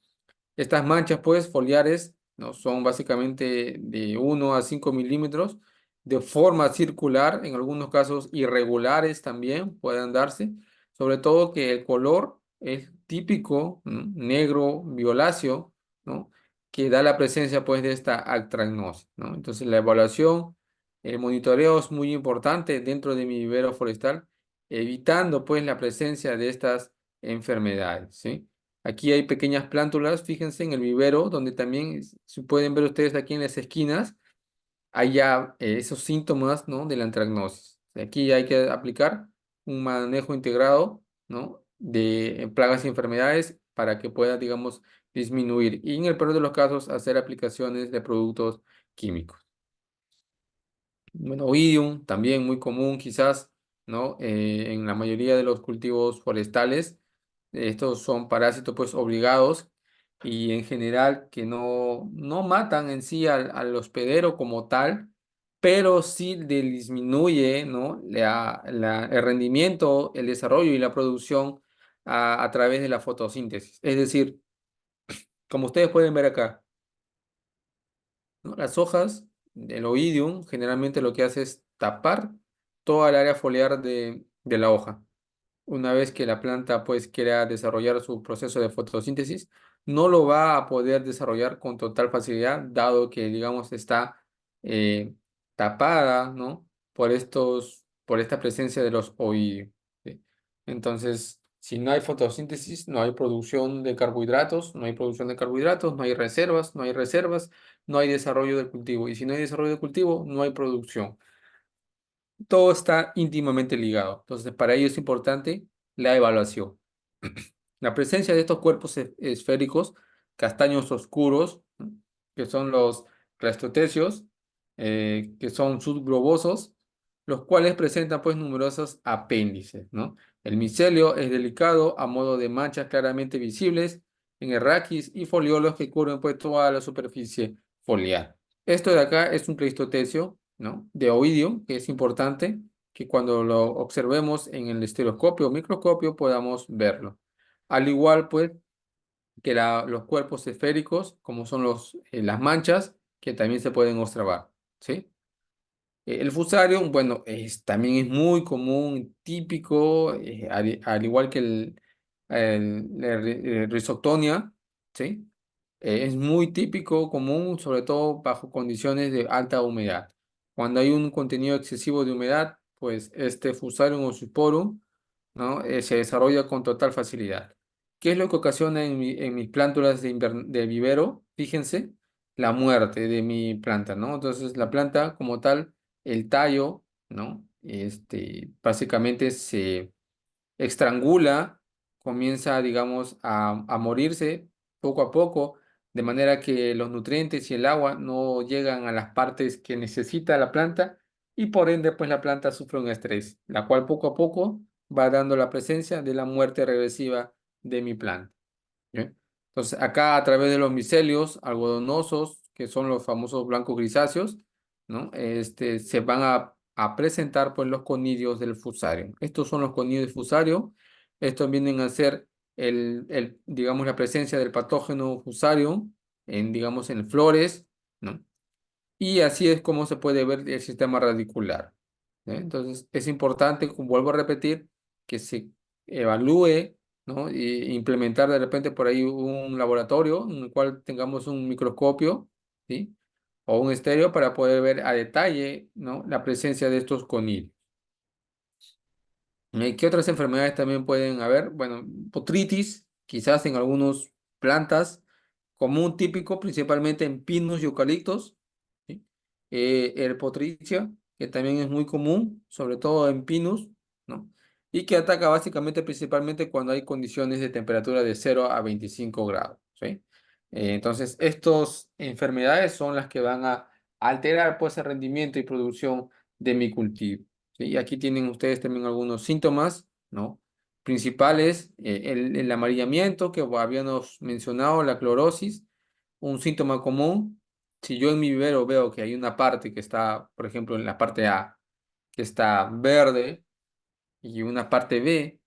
Estas manchas, pues, foliares, ¿no? Son básicamente de 1 a 5 milímetros, de forma circular, en algunos casos irregulares también pueden darse, sobre todo que el color es típico, ¿no? Negro, violáceo, ¿no? Que da la presencia, pues, de esta actragnosis, ¿no? Entonces, la evaluación, el monitoreo es muy importante dentro de mi vivero forestal, evitando, pues, la presencia de estas enfermedades, ¿sí? Aquí hay pequeñas plántulas, fíjense en el vivero, donde también, si pueden ver ustedes aquí en las esquinas, hay ya esos síntomas, ¿no? De la antracnosis. Aquí hay que aplicar un manejo integrado, ¿no? De plagas y enfermedades para que pueda, digamos, disminuir. Y en el peor de los casos, hacer aplicaciones de productos químicos. Bueno, oidium, también muy común quizás, ¿no? En la mayoría de los cultivos forestales, estos son parásitos pues obligados y en general que no matan en sí al hospedero como tal, pero sí le disminuye, ¿no? El rendimiento, el desarrollo y la producción a través de la fotosíntesis. Es decir, como ustedes pueden ver acá, ¿no? Las hojas del oidium generalmente lo que hace es tapar toda el área foliar de la hoja. Una vez que la planta pues quiera desarrollar su proceso de fotosíntesis, no lo va a poder desarrollar con total facilidad, dado que, digamos, está eh, tapada, ¿no? Por esta presencia de los oídos, ¿sí? Entonces, si no hay fotosíntesis, no hay producción de carbohidratos, no hay producción de carbohidratos, no hay reservas, no hay reservas, no hay desarrollo del cultivo. Y si no hay desarrollo del cultivo, no hay producción. Todo está íntimamente ligado. Entonces, para ello es importante la evaluación. La presencia de estos cuerpos esféricos, castaños oscuros, ¿no? Que son los clastotecios, que son subglobosos, los cuales presentan pues numerosos apéndices, ¿no? El micelio es delicado a modo de manchas claramente visibles en el raquis y foliolos que cubren pues toda la superficie foliar. Esto de acá es un cleistotecio, ¿no? De oidium, que es importante que cuando lo observemos en el estereoscopio o microscopio podamos verlo. Al igual, pues, que los cuerpos esféricos, como son las manchas, que también se pueden observar, ¿sí? El fusarium, bueno, también es muy común, típico, al igual que Rhizoctonia, ¿sí? Es muy típico, común, sobre todo bajo condiciones de alta humedad. Cuando hay un contenido excesivo de humedad, pues este fusarium o Suporum, ¿no? Se desarrolla con total facilidad. ¿Qué es lo que ocasiona en mis plántulas de vivero? Fíjense. la muerte de mi planta, ¿no? Entonces, la planta como tal, el tallo, ¿no? Básicamente se estrangula, comienza, digamos, a morirse poco a poco, de manera que los nutrientes y el agua no llegan a las partes que necesita la planta y por ende, pues la planta sufre un estrés, la cual poco a poco va dando la presencia de la muerte regresiva de mi planta. ¿Bien? Entonces, acá a través de los micelios algodonosos, que son los famosos blancos grisáceos, ¿no? Se van a presentar pues los conidios del fusario. Estos son los conidios del fusario. Estos vienen a ser digamos, la presencia del patógeno fusario digamos, en flores, ¿no? Y así es como se puede ver el sistema radicular. Entonces, es importante, como vuelvo a repetir, que se evalúe, ¿no? Y implementar de repente por ahí un laboratorio en el cual tengamos un microscopio, ¿sí? O un estéreo para poder ver a detalle, ¿no? La presencia de estos conidios. ¿Qué otras enfermedades también pueden haber? Bueno, potritis, quizás en algunas plantas, común típico, principalmente en pinos y eucaliptos, ¿sí? Eripotritia, que también es muy común, sobre todo en pinos, ¿no? Y que ataca básicamente principalmente cuando hay condiciones de temperatura de 0 a 25 grados, ¿sí? Entonces, estas enfermedades son las que van a alterar pues el rendimiento y producción de mi cultivo. ¿Sí? Y aquí tienen ustedes también algunos síntomas, ¿no? Principales, el amarillamiento que habíamos mencionado, la clorosis, un síntoma común. Si yo en mi vivero veo que hay una parte que está, por ejemplo, en la parte A, que está verde y una parte B,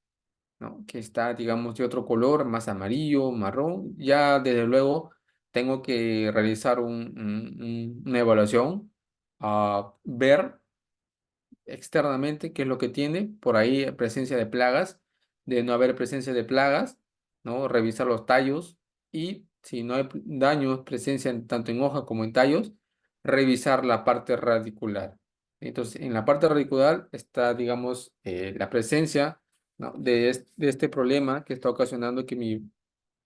¿no? Que está, digamos, de otro color, más amarillo, marrón, ya desde luego tengo que realizar una evaluación, a ver externamente qué es lo que tiene, por ahí presencia de plagas, de no haber presencia de plagas, ¿no? Revisar los tallos y si no hay daños, presencia tanto en hoja como en tallos, revisar la parte radicular. Entonces, en la parte radicular está, digamos, la presencia, ¿no? de este problema que está ocasionando que mi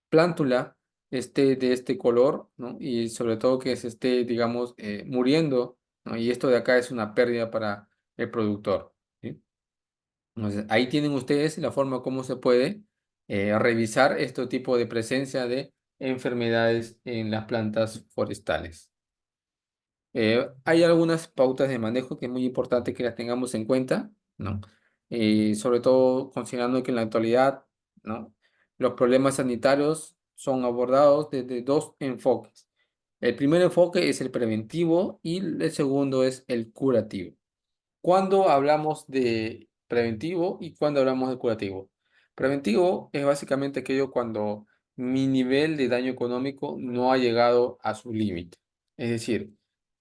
plántula esté de este color, ¿no? Y sobre todo que se esté, digamos, muriendo, ¿no? Y esto de acá es una pérdida para el productor, ¿sí? Entonces, ahí tienen ustedes la forma como se puede revisar este tipo de presencia de enfermedades en las plantas forestales. Hay algunas pautas de manejo que es muy importante que las tengamos en cuenta, ¿no? Sobre todo considerando que en la actualidad, ¿no? Los problemas sanitarios son abordados desde dos enfoques. El primer enfoque es el preventivo y el segundo es el curativo. ¿Cuándo hablamos de preventivo y cuándo hablamos de curativo? Preventivo es básicamente aquello cuando mi nivel de daño económico no ha llegado a su límite. Es decir,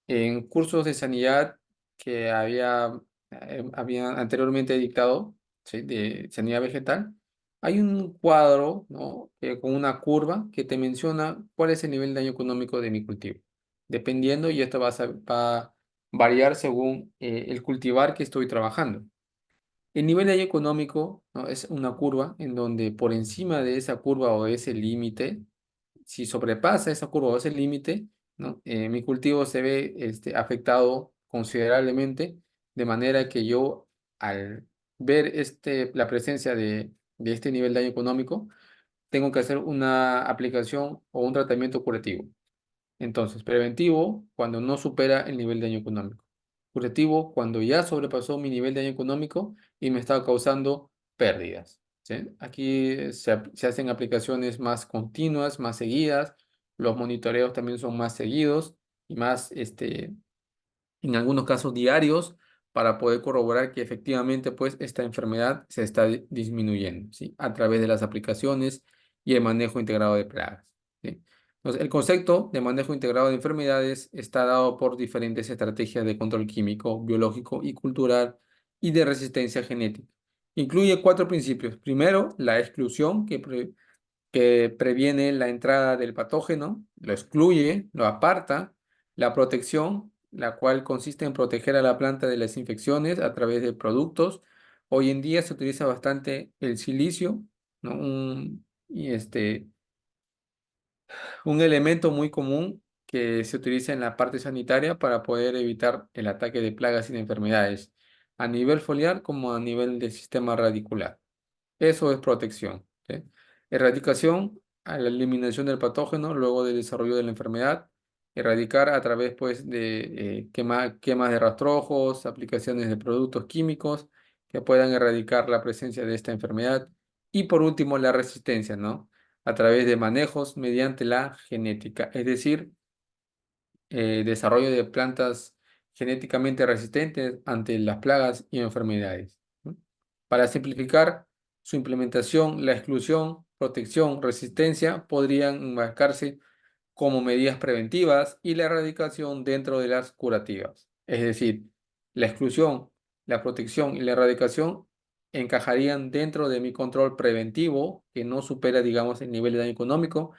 en cursos de sanidad que había anteriormente dictado, ¿sí? De sanidad vegetal, hay un cuadro, ¿no? Con una curva que te menciona cuál es el nivel de daño económico de mi cultivo. Dependiendo, y esto va a variar según el cultivar que estoy trabajando. El nivel de daño económico, ¿no? Es una curva en donde por encima de esa curva o de ese límite, si sobrepasa esa curva o ese límite, ¿no? Mi cultivo se ve afectado considerablemente, de manera que yo al ver la presencia de este nivel de daño económico, tengo que hacer una aplicación o un tratamiento curativo. Entonces, preventivo cuando no supera el nivel de daño económico. Curativo cuando ya sobrepasó mi nivel de daño económico y me está causando pérdidas. ¿Sí? Aquí se hacen aplicaciones más continuas, más seguidas. Los monitoreos también son más seguidos y más, en algunos casos diarios, para poder corroborar que efectivamente pues esta enfermedad se está disminuyendo, ¿sí? A través de las aplicaciones y el manejo integrado de plagas, ¿sí? Entonces, el concepto de manejo integrado de enfermedades está dado por diferentes estrategias de control químico, biológico y cultural y de resistencia genética. Incluye cuatro principios. Primero, la exclusión, que previene la entrada del patógeno, lo excluye, lo aparta, la protección, la cual consiste en proteger a la planta de las infecciones a través de productos. Hoy en día se utiliza bastante el silicio, ¿no? Un elemento muy común que se utiliza en la parte sanitaria para poder evitar el ataque de plagas y de enfermedades a nivel foliar como a nivel del sistema radicular. Eso es protección, ¿sí? Erradicación a la eliminación del patógeno luego del desarrollo de la enfermedad. Erradicar a través pues, de quemas de rastrojos, aplicaciones de productos químicos que puedan erradicar la presencia de esta enfermedad. Y por último, la resistencia, ¿no? A través de manejos mediante la genética, es decir, desarrollo de plantas genéticamente resistentes ante las plagas y enfermedades, ¿no? Para simplificar su implementación, la exclusión, protección, resistencia podrían enmarcarse como medidas preventivas y la erradicación dentro de las curativas. Es decir, la exclusión, la protección y la erradicación encajarían dentro de mi control preventivo, que no supera, digamos, el nivel de daño económico,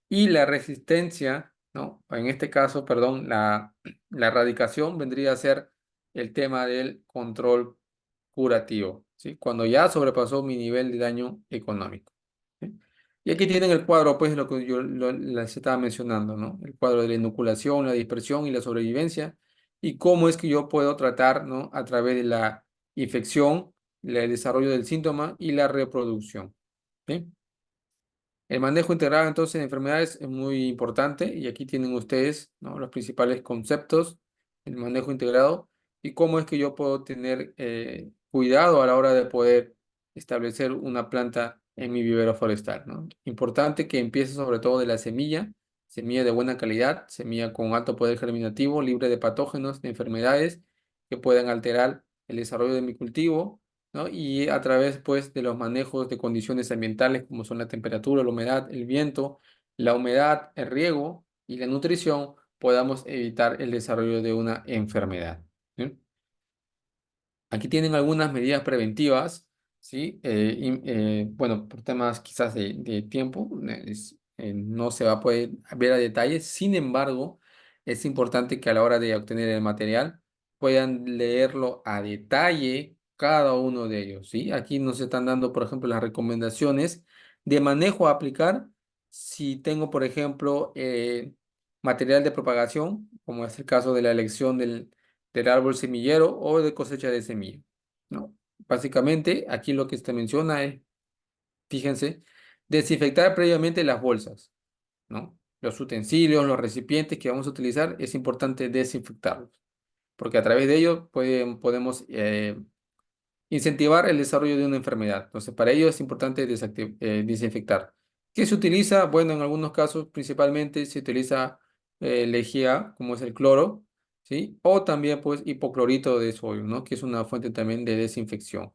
y la resistencia, ¿no? En este caso, perdón, la erradicación vendría a ser el tema del control curativo, ¿sí? Cuando ya sobrepasó mi nivel de daño económico, ¿sí? Y aquí tienen el cuadro, pues, lo que yo les estaba mencionando, ¿no? El cuadro de la inoculación, la dispersión y la sobrevivencia, y cómo es que yo puedo tratar, ¿no? A través de la infección, el desarrollo del síntoma y la reproducción, ¿sí? El manejo integrado entonces de enfermedades es muy importante y aquí tienen ustedes, ¿no? Los principales conceptos del manejo integrado y cómo es que yo puedo tener cuidado a la hora de poder establecer una planta en mi vivero forestal, ¿no? Importante que empiece sobre todo de la semilla, semilla de buena calidad, semilla con alto poder germinativo, libre de patógenos, de enfermedades que puedan alterar el desarrollo de mi cultivo, ¿no? Y a través, pues, de los manejos de condiciones ambientales, como son la temperatura, la humedad, el viento, la humedad, el riego y la nutrición, podamos evitar el desarrollo de una enfermedad, ¿sí? Aquí tienen algunas medidas preventivas, ¿sí? Bueno, por temas quizás de tiempo, no se va a poder ver a detalle. Sin embargo, es importante que a la hora de obtener el material puedan leerlo a detalle cada uno de ellos, ¿sí? Aquí nos están dando, por ejemplo, las recomendaciones de manejo a aplicar si tengo, por ejemplo, material de propagación, como es el caso de la elección del árbol semillero o de cosecha de semilla, ¿no? Básicamente, aquí lo que se menciona es, fíjense, desinfectar previamente las bolsas, ¿no? Los utensilios, los recipientes que vamos a utilizar, es importante desinfectarlos, porque a través de ello podemos incentivar el desarrollo de una enfermedad. Entonces, para ello es importante desinfectar. ¿Qué se utiliza? Bueno, en algunos casos principalmente se utiliza lejía, como es el cloro, ¿sí? O también pues hipoclorito de sodio, ¿no? Que es una fuente también de desinfección.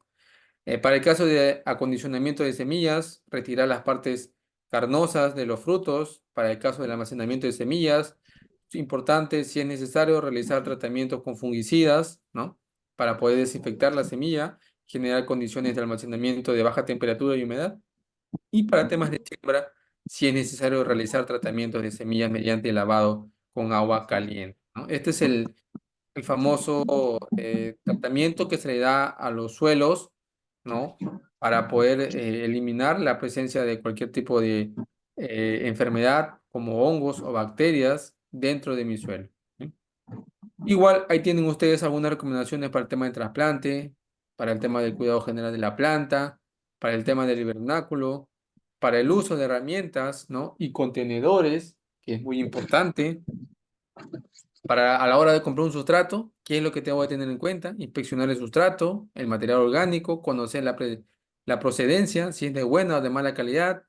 Para el caso de acondicionamiento de semillas, retirar las partes carnosas de los frutos. Para el caso del almacenamiento de semillas, es importante, si es necesario, realizar tratamientos con fungicidas, ¿no? Para poder desinfectar la semilla, generar condiciones de almacenamiento de baja temperatura y humedad. Y para temas de siembra, si es necesario realizar tratamientos de semillas mediante lavado con agua caliente, ¿no? Este es el famoso tratamiento que se le da a los suelos, ¿no? Para poder eliminar la presencia de cualquier tipo de enfermedad como hongos o bacterias dentro de mi suelo, ¿sí? Igual ahí tienen ustedes algunas recomendaciones para el tema del trasplante, para el tema del cuidado general de la planta, para el tema del hibernáculo, para el uso de herramientas, ¿no? Y contenedores, que es muy importante para a la hora de comprar un sustrato, ¿qué es lo que tengo que tener en cuenta? Inspeccionar el sustrato, el material orgánico, conocer la procedencia, si es de buena o de mala calidad,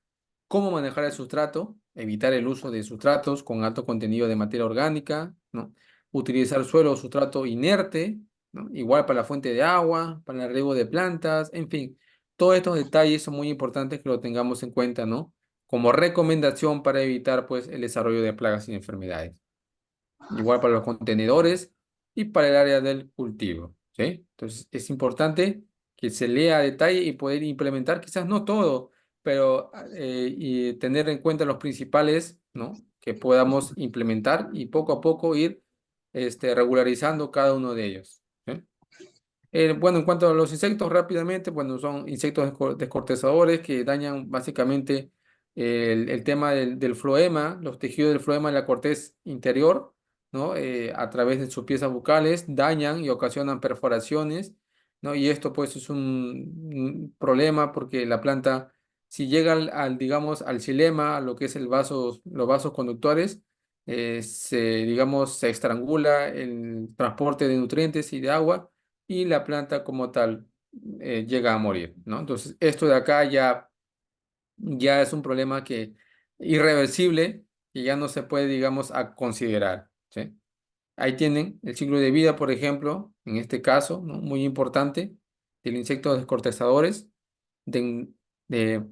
cómo manejar el sustrato, evitar el uso de sustratos con alto contenido de materia orgánica, ¿no? Utilizar suelo o sustrato inerte, ¿no? Igual para la fuente de agua, para el riego de plantas, en fin, todos estos detalles son muy importantes que lo tengamos en cuenta, ¿no? Como recomendación para evitar, pues, el desarrollo de plagas y enfermedades. Igual para los contenedores y para el área del cultivo, ¿sí? Entonces es importante que se lea a detalle y poder implementar, quizás no todo, pero y tener en cuenta los principales, ¿no? Que podamos implementar y poco a poco ir regularizando cada uno de ellos, ¿sí? Bueno, en cuanto a los insectos, rápidamente, bueno, son insectos descortezadores que dañan básicamente el tema del floema, los tejidos del floema de la corteza interior, ¿no? A través de sus piezas bucales, dañan y ocasionan perforaciones, ¿no? Y esto pues es un problema porque la planta, si llega digamos, al xilema, a lo que es los vasos conductores, digamos, se estrangula el transporte de nutrientes y de agua y la planta como tal llega a morir, ¿no? Entonces, esto de acá ya es un problema que irreversible que ya no se puede, digamos, a considerar, ¿sí? Ahí tienen el ciclo de vida, por ejemplo, en este caso, ¿no? Muy importante, del insecto descortezadores, de, de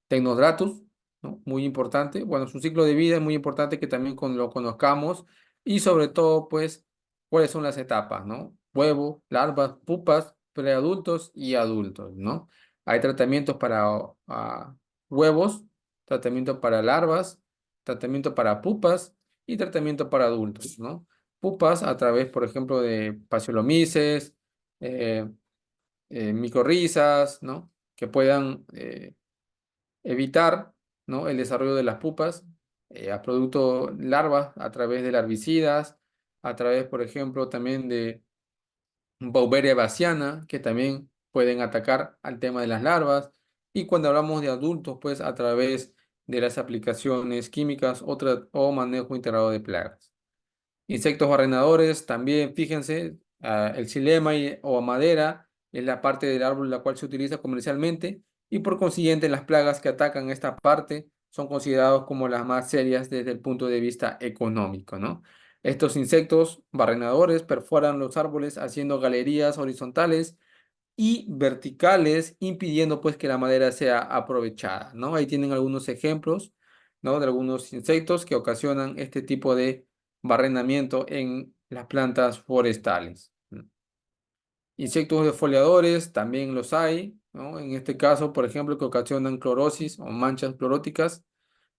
Technodratus, ¿no? Muy importante. Bueno, su ciclo de vida es muy importante que también lo conozcamos y sobre todo, pues, cuáles son las etapas, ¿no? Huevo, larvas, pupas, preadultos y adultos, ¿no? Hay tratamientos para huevos, tratamiento para larvas, tratamiento para pupas y tratamiento para adultos, ¿no? Pupas a través, por ejemplo, de paciolomices, eh, micorrizas, ¿no? Que puedan evitar, ¿no? El desarrollo de las pupas a producto larvas a través de larvicidas, a través, por ejemplo, también de Beauveria bassiana, que también pueden atacar al tema de las larvas. Y cuando hablamos de adultos, pues a través de las aplicaciones químicas o manejo integrado de plagas. Insectos barrenadores, también fíjense, el xilema o madera es la parte del árbol la cual se utiliza comercialmente y por consiguiente las plagas que atacan esta parte son considerados como las más serias desde el punto de vista económico, ¿no? Estos insectos barrenadores perforan los árboles haciendo galerías horizontales y verticales, impidiendo pues que la madera sea aprovechada, ¿no? Ahí tienen algunos ejemplos, ¿no? De algunos insectos que ocasionan este tipo de barrenamiento en las plantas forestales. ¿No? Insectos defoliadores también los hay, ¿no? En este caso, por ejemplo, que ocasionan clorosis o manchas cloróticas,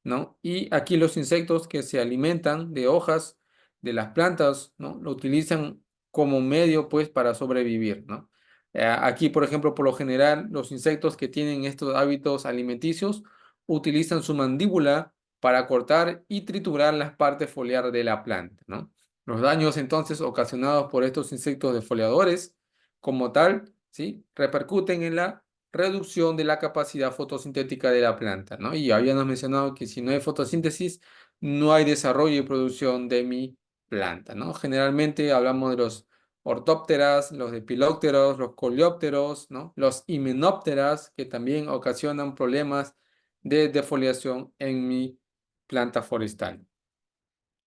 ¿no? Y aquí los insectos que se alimentan de hojas de las plantas, ¿no? Lo utilizan como medio, pues, para sobrevivir, ¿no? Aquí, por ejemplo, por lo general, los insectos que tienen estos hábitos alimenticios utilizan su mandíbula para cortar y triturar las partes foliares de la planta, ¿no? Los daños entonces ocasionados por estos insectos defoliadores, como tal, ¿sí? Repercuten en la reducción de la capacidad fotosintética de la planta, ¿no? Y habíamos mencionado que si no hay fotosíntesis, no hay desarrollo y producción de mi planta, ¿no? Generalmente hablamos de los ortópteras, los epilópteros, los coleópteros, ¿no? Los himenópteras, que también ocasionan problemas de defoliación en mi planta forestal.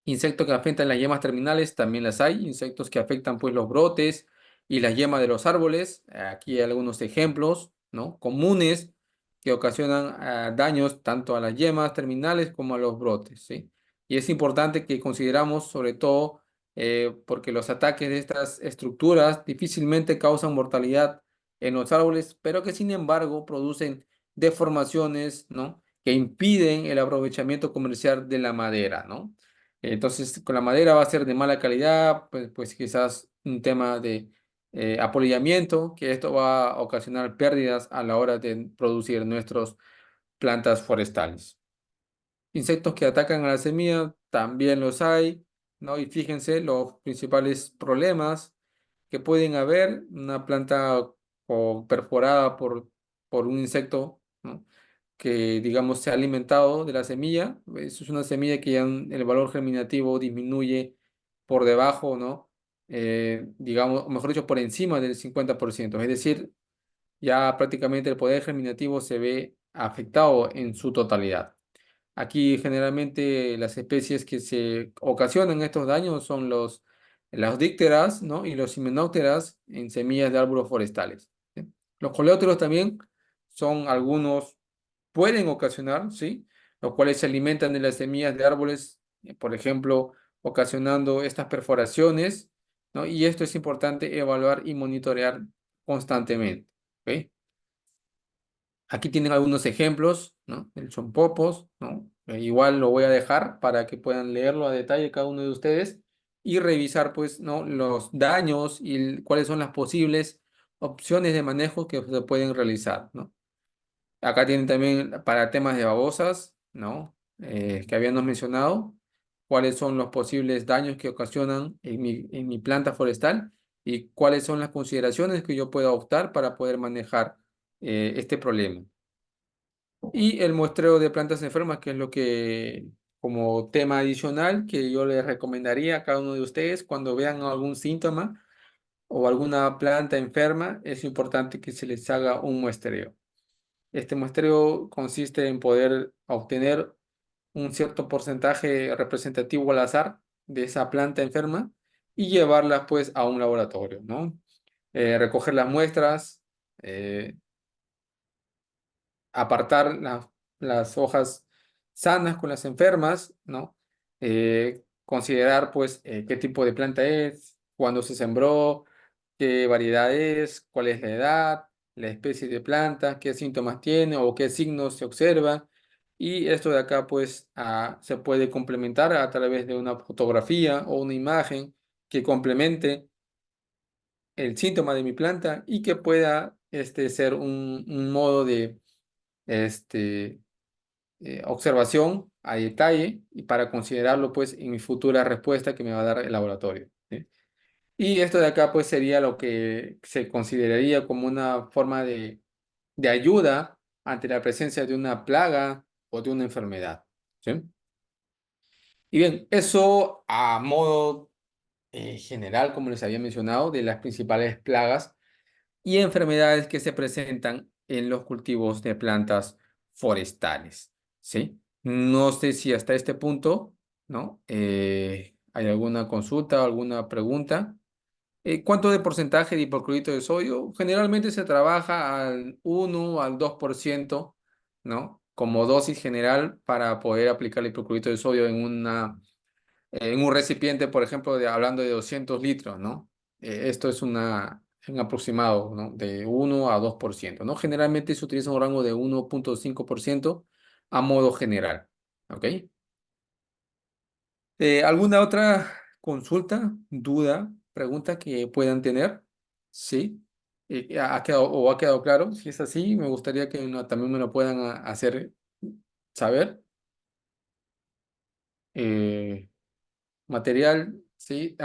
Insectos que afectan las yemas terminales, también las hay. Insectos que afectan pues los brotes y las yemas de los árboles. Aquí hay algunos ejemplos, ¿no? Comunes que ocasionan daños tanto a las yemas terminales como a los brotes, ¿sí? Y es importante que consideramos sobre todo porque los ataques de estas estructuras difícilmente causan mortalidad en los árboles, pero que sin embargo producen deformaciones, ¿no? Que impiden el aprovechamiento comercial de la madera, ¿no? Entonces, con la madera va a ser de mala calidad, pues quizás un tema de apolillamiento, que esto va a ocasionar pérdidas a la hora de producir nuestras plantas forestales. Insectos que atacan a la semilla, también los hay, ¿no? Y fíjense los principales problemas que pueden haber, una planta perforada por un insecto, ¿no? Que, digamos, se ha alimentado de la semilla. Eso es una semilla que ya el valor germinativo disminuye por debajo, ¿no? Digamos, o mejor dicho, por encima del 50%. Es decir, ya prácticamente el poder germinativo se ve afectado en su totalidad. Aquí generalmente las especies que se ocasionan estos daños son las dípteras, ¿no? Y los himenópteras en semillas de árboles forestales, ¿sí? Los coleópteros también son algunos, pueden ocasionar, ¿sí? Los cuales se alimentan de las semillas de árboles, por ejemplo, ocasionando estas perforaciones, ¿no? Y esto es importante evaluar y monitorear constantemente, ¿ok? Aquí tienen algunos ejemplos, ¿no? El chompopos, ¿no? Igual lo voy a dejar para que puedan leerlo a detalle cada uno de ustedes y revisar, pues, ¿no? Los daños y cuáles son las posibles opciones de manejo que se pueden realizar, ¿no? Acá tienen también para temas de babosas, ¿no? Que habíamos mencionado, cuáles son los posibles daños que ocasionan en mi planta forestal y cuáles son las consideraciones que yo puedo optar para poder manejar este problema. Y el muestreo de plantas enfermas, que es lo que, como tema adicional, que yo les recomendaría a cada uno de ustedes cuando vean algún síntoma o alguna planta enferma, es importante que se les haga un muestreo. Este muestreo consiste en poder obtener un cierto porcentaje representativo al azar de esa planta enferma y llevarla pues a un laboratorio, ¿no? Recoger las muestras, eh, apartar las hojas sanas con las enfermas, ¿no? Considerar pues qué tipo de planta es, cuándo se sembró, qué variedad es, cuál es la edad, la especie de planta, qué síntomas tiene o qué signos se observa. Y esto de acá pues se puede complementar a través de una fotografía o una imagen que complemente el síntoma de mi planta y que pueda ser un modo de este, observación a detalle y para considerarlo pues en mi futura respuesta que me va a dar el laboratorio, ¿sí? Y esto de acá pues sería lo que se consideraría como una forma de ayuda ante la presencia de una plaga o de una enfermedad, ¿sí? Y bien, eso a modo general, como les había mencionado, de las principales plagas y enfermedades que se presentan en los cultivos de plantas forestales, ¿sí? No sé si hasta este punto, ¿no? ¿Hay alguna consulta o alguna pregunta? ¿Cuánto de porcentaje de hipoclorito de sodio? Generalmente se trabaja al 1 al 2%, ¿no? Como dosis general para poder aplicar el hipoclorito de sodio en un recipiente, por ejemplo, hablando de 200 litros, ¿no? Esto es un aproximado, ¿no? De 1 a 2%, ¿no? Generalmente se utiliza un rango de 1,5% a modo general, ¿ok? ¿Alguna otra consulta, duda, pregunta que puedan tener? ¿Sí? ¿Ha quedado claro? Si es así, me gustaría que también me lo puedan hacer saber. Eh, Material, ¿sí?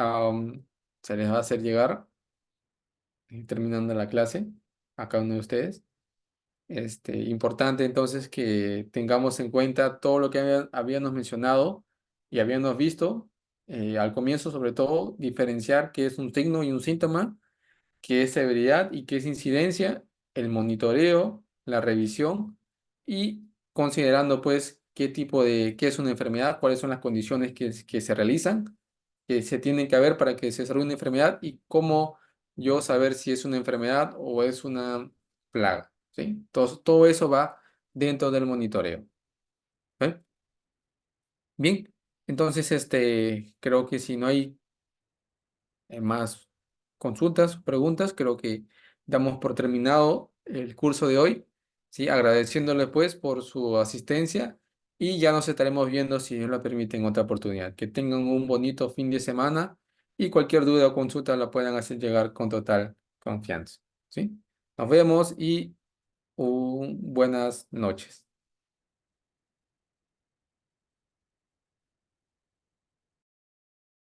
Se les va a hacer llegar terminando la clase a cada uno de ustedes. Importante entonces que tengamos en cuenta todo lo que habíamos mencionado y habíamos visto al comienzo, sobre todo, diferenciar qué es un signo y un síntoma, qué es severidad y qué es incidencia, el monitoreo, la revisión y considerando pues qué es una enfermedad, cuáles son las condiciones que se realizan, que se tienen que ver para que se desarrolle una enfermedad y cómo yo saber si es una enfermedad o es una plaga, ¿sí? Entonces, todo eso va dentro del monitoreo, ¿eh? Bien, entonces creo que si no hay más consultas, preguntas, creo que damos por terminado el curso de hoy, ¿sí? Agradeciéndole pues por su asistencia y ya nos estaremos viendo si Dios lo permite en otra oportunidad. Que tengan un bonito fin de semana y cualquier duda o consulta la puedan hacer llegar con total confianza, ¿sí? Nos vemos y buenas noches.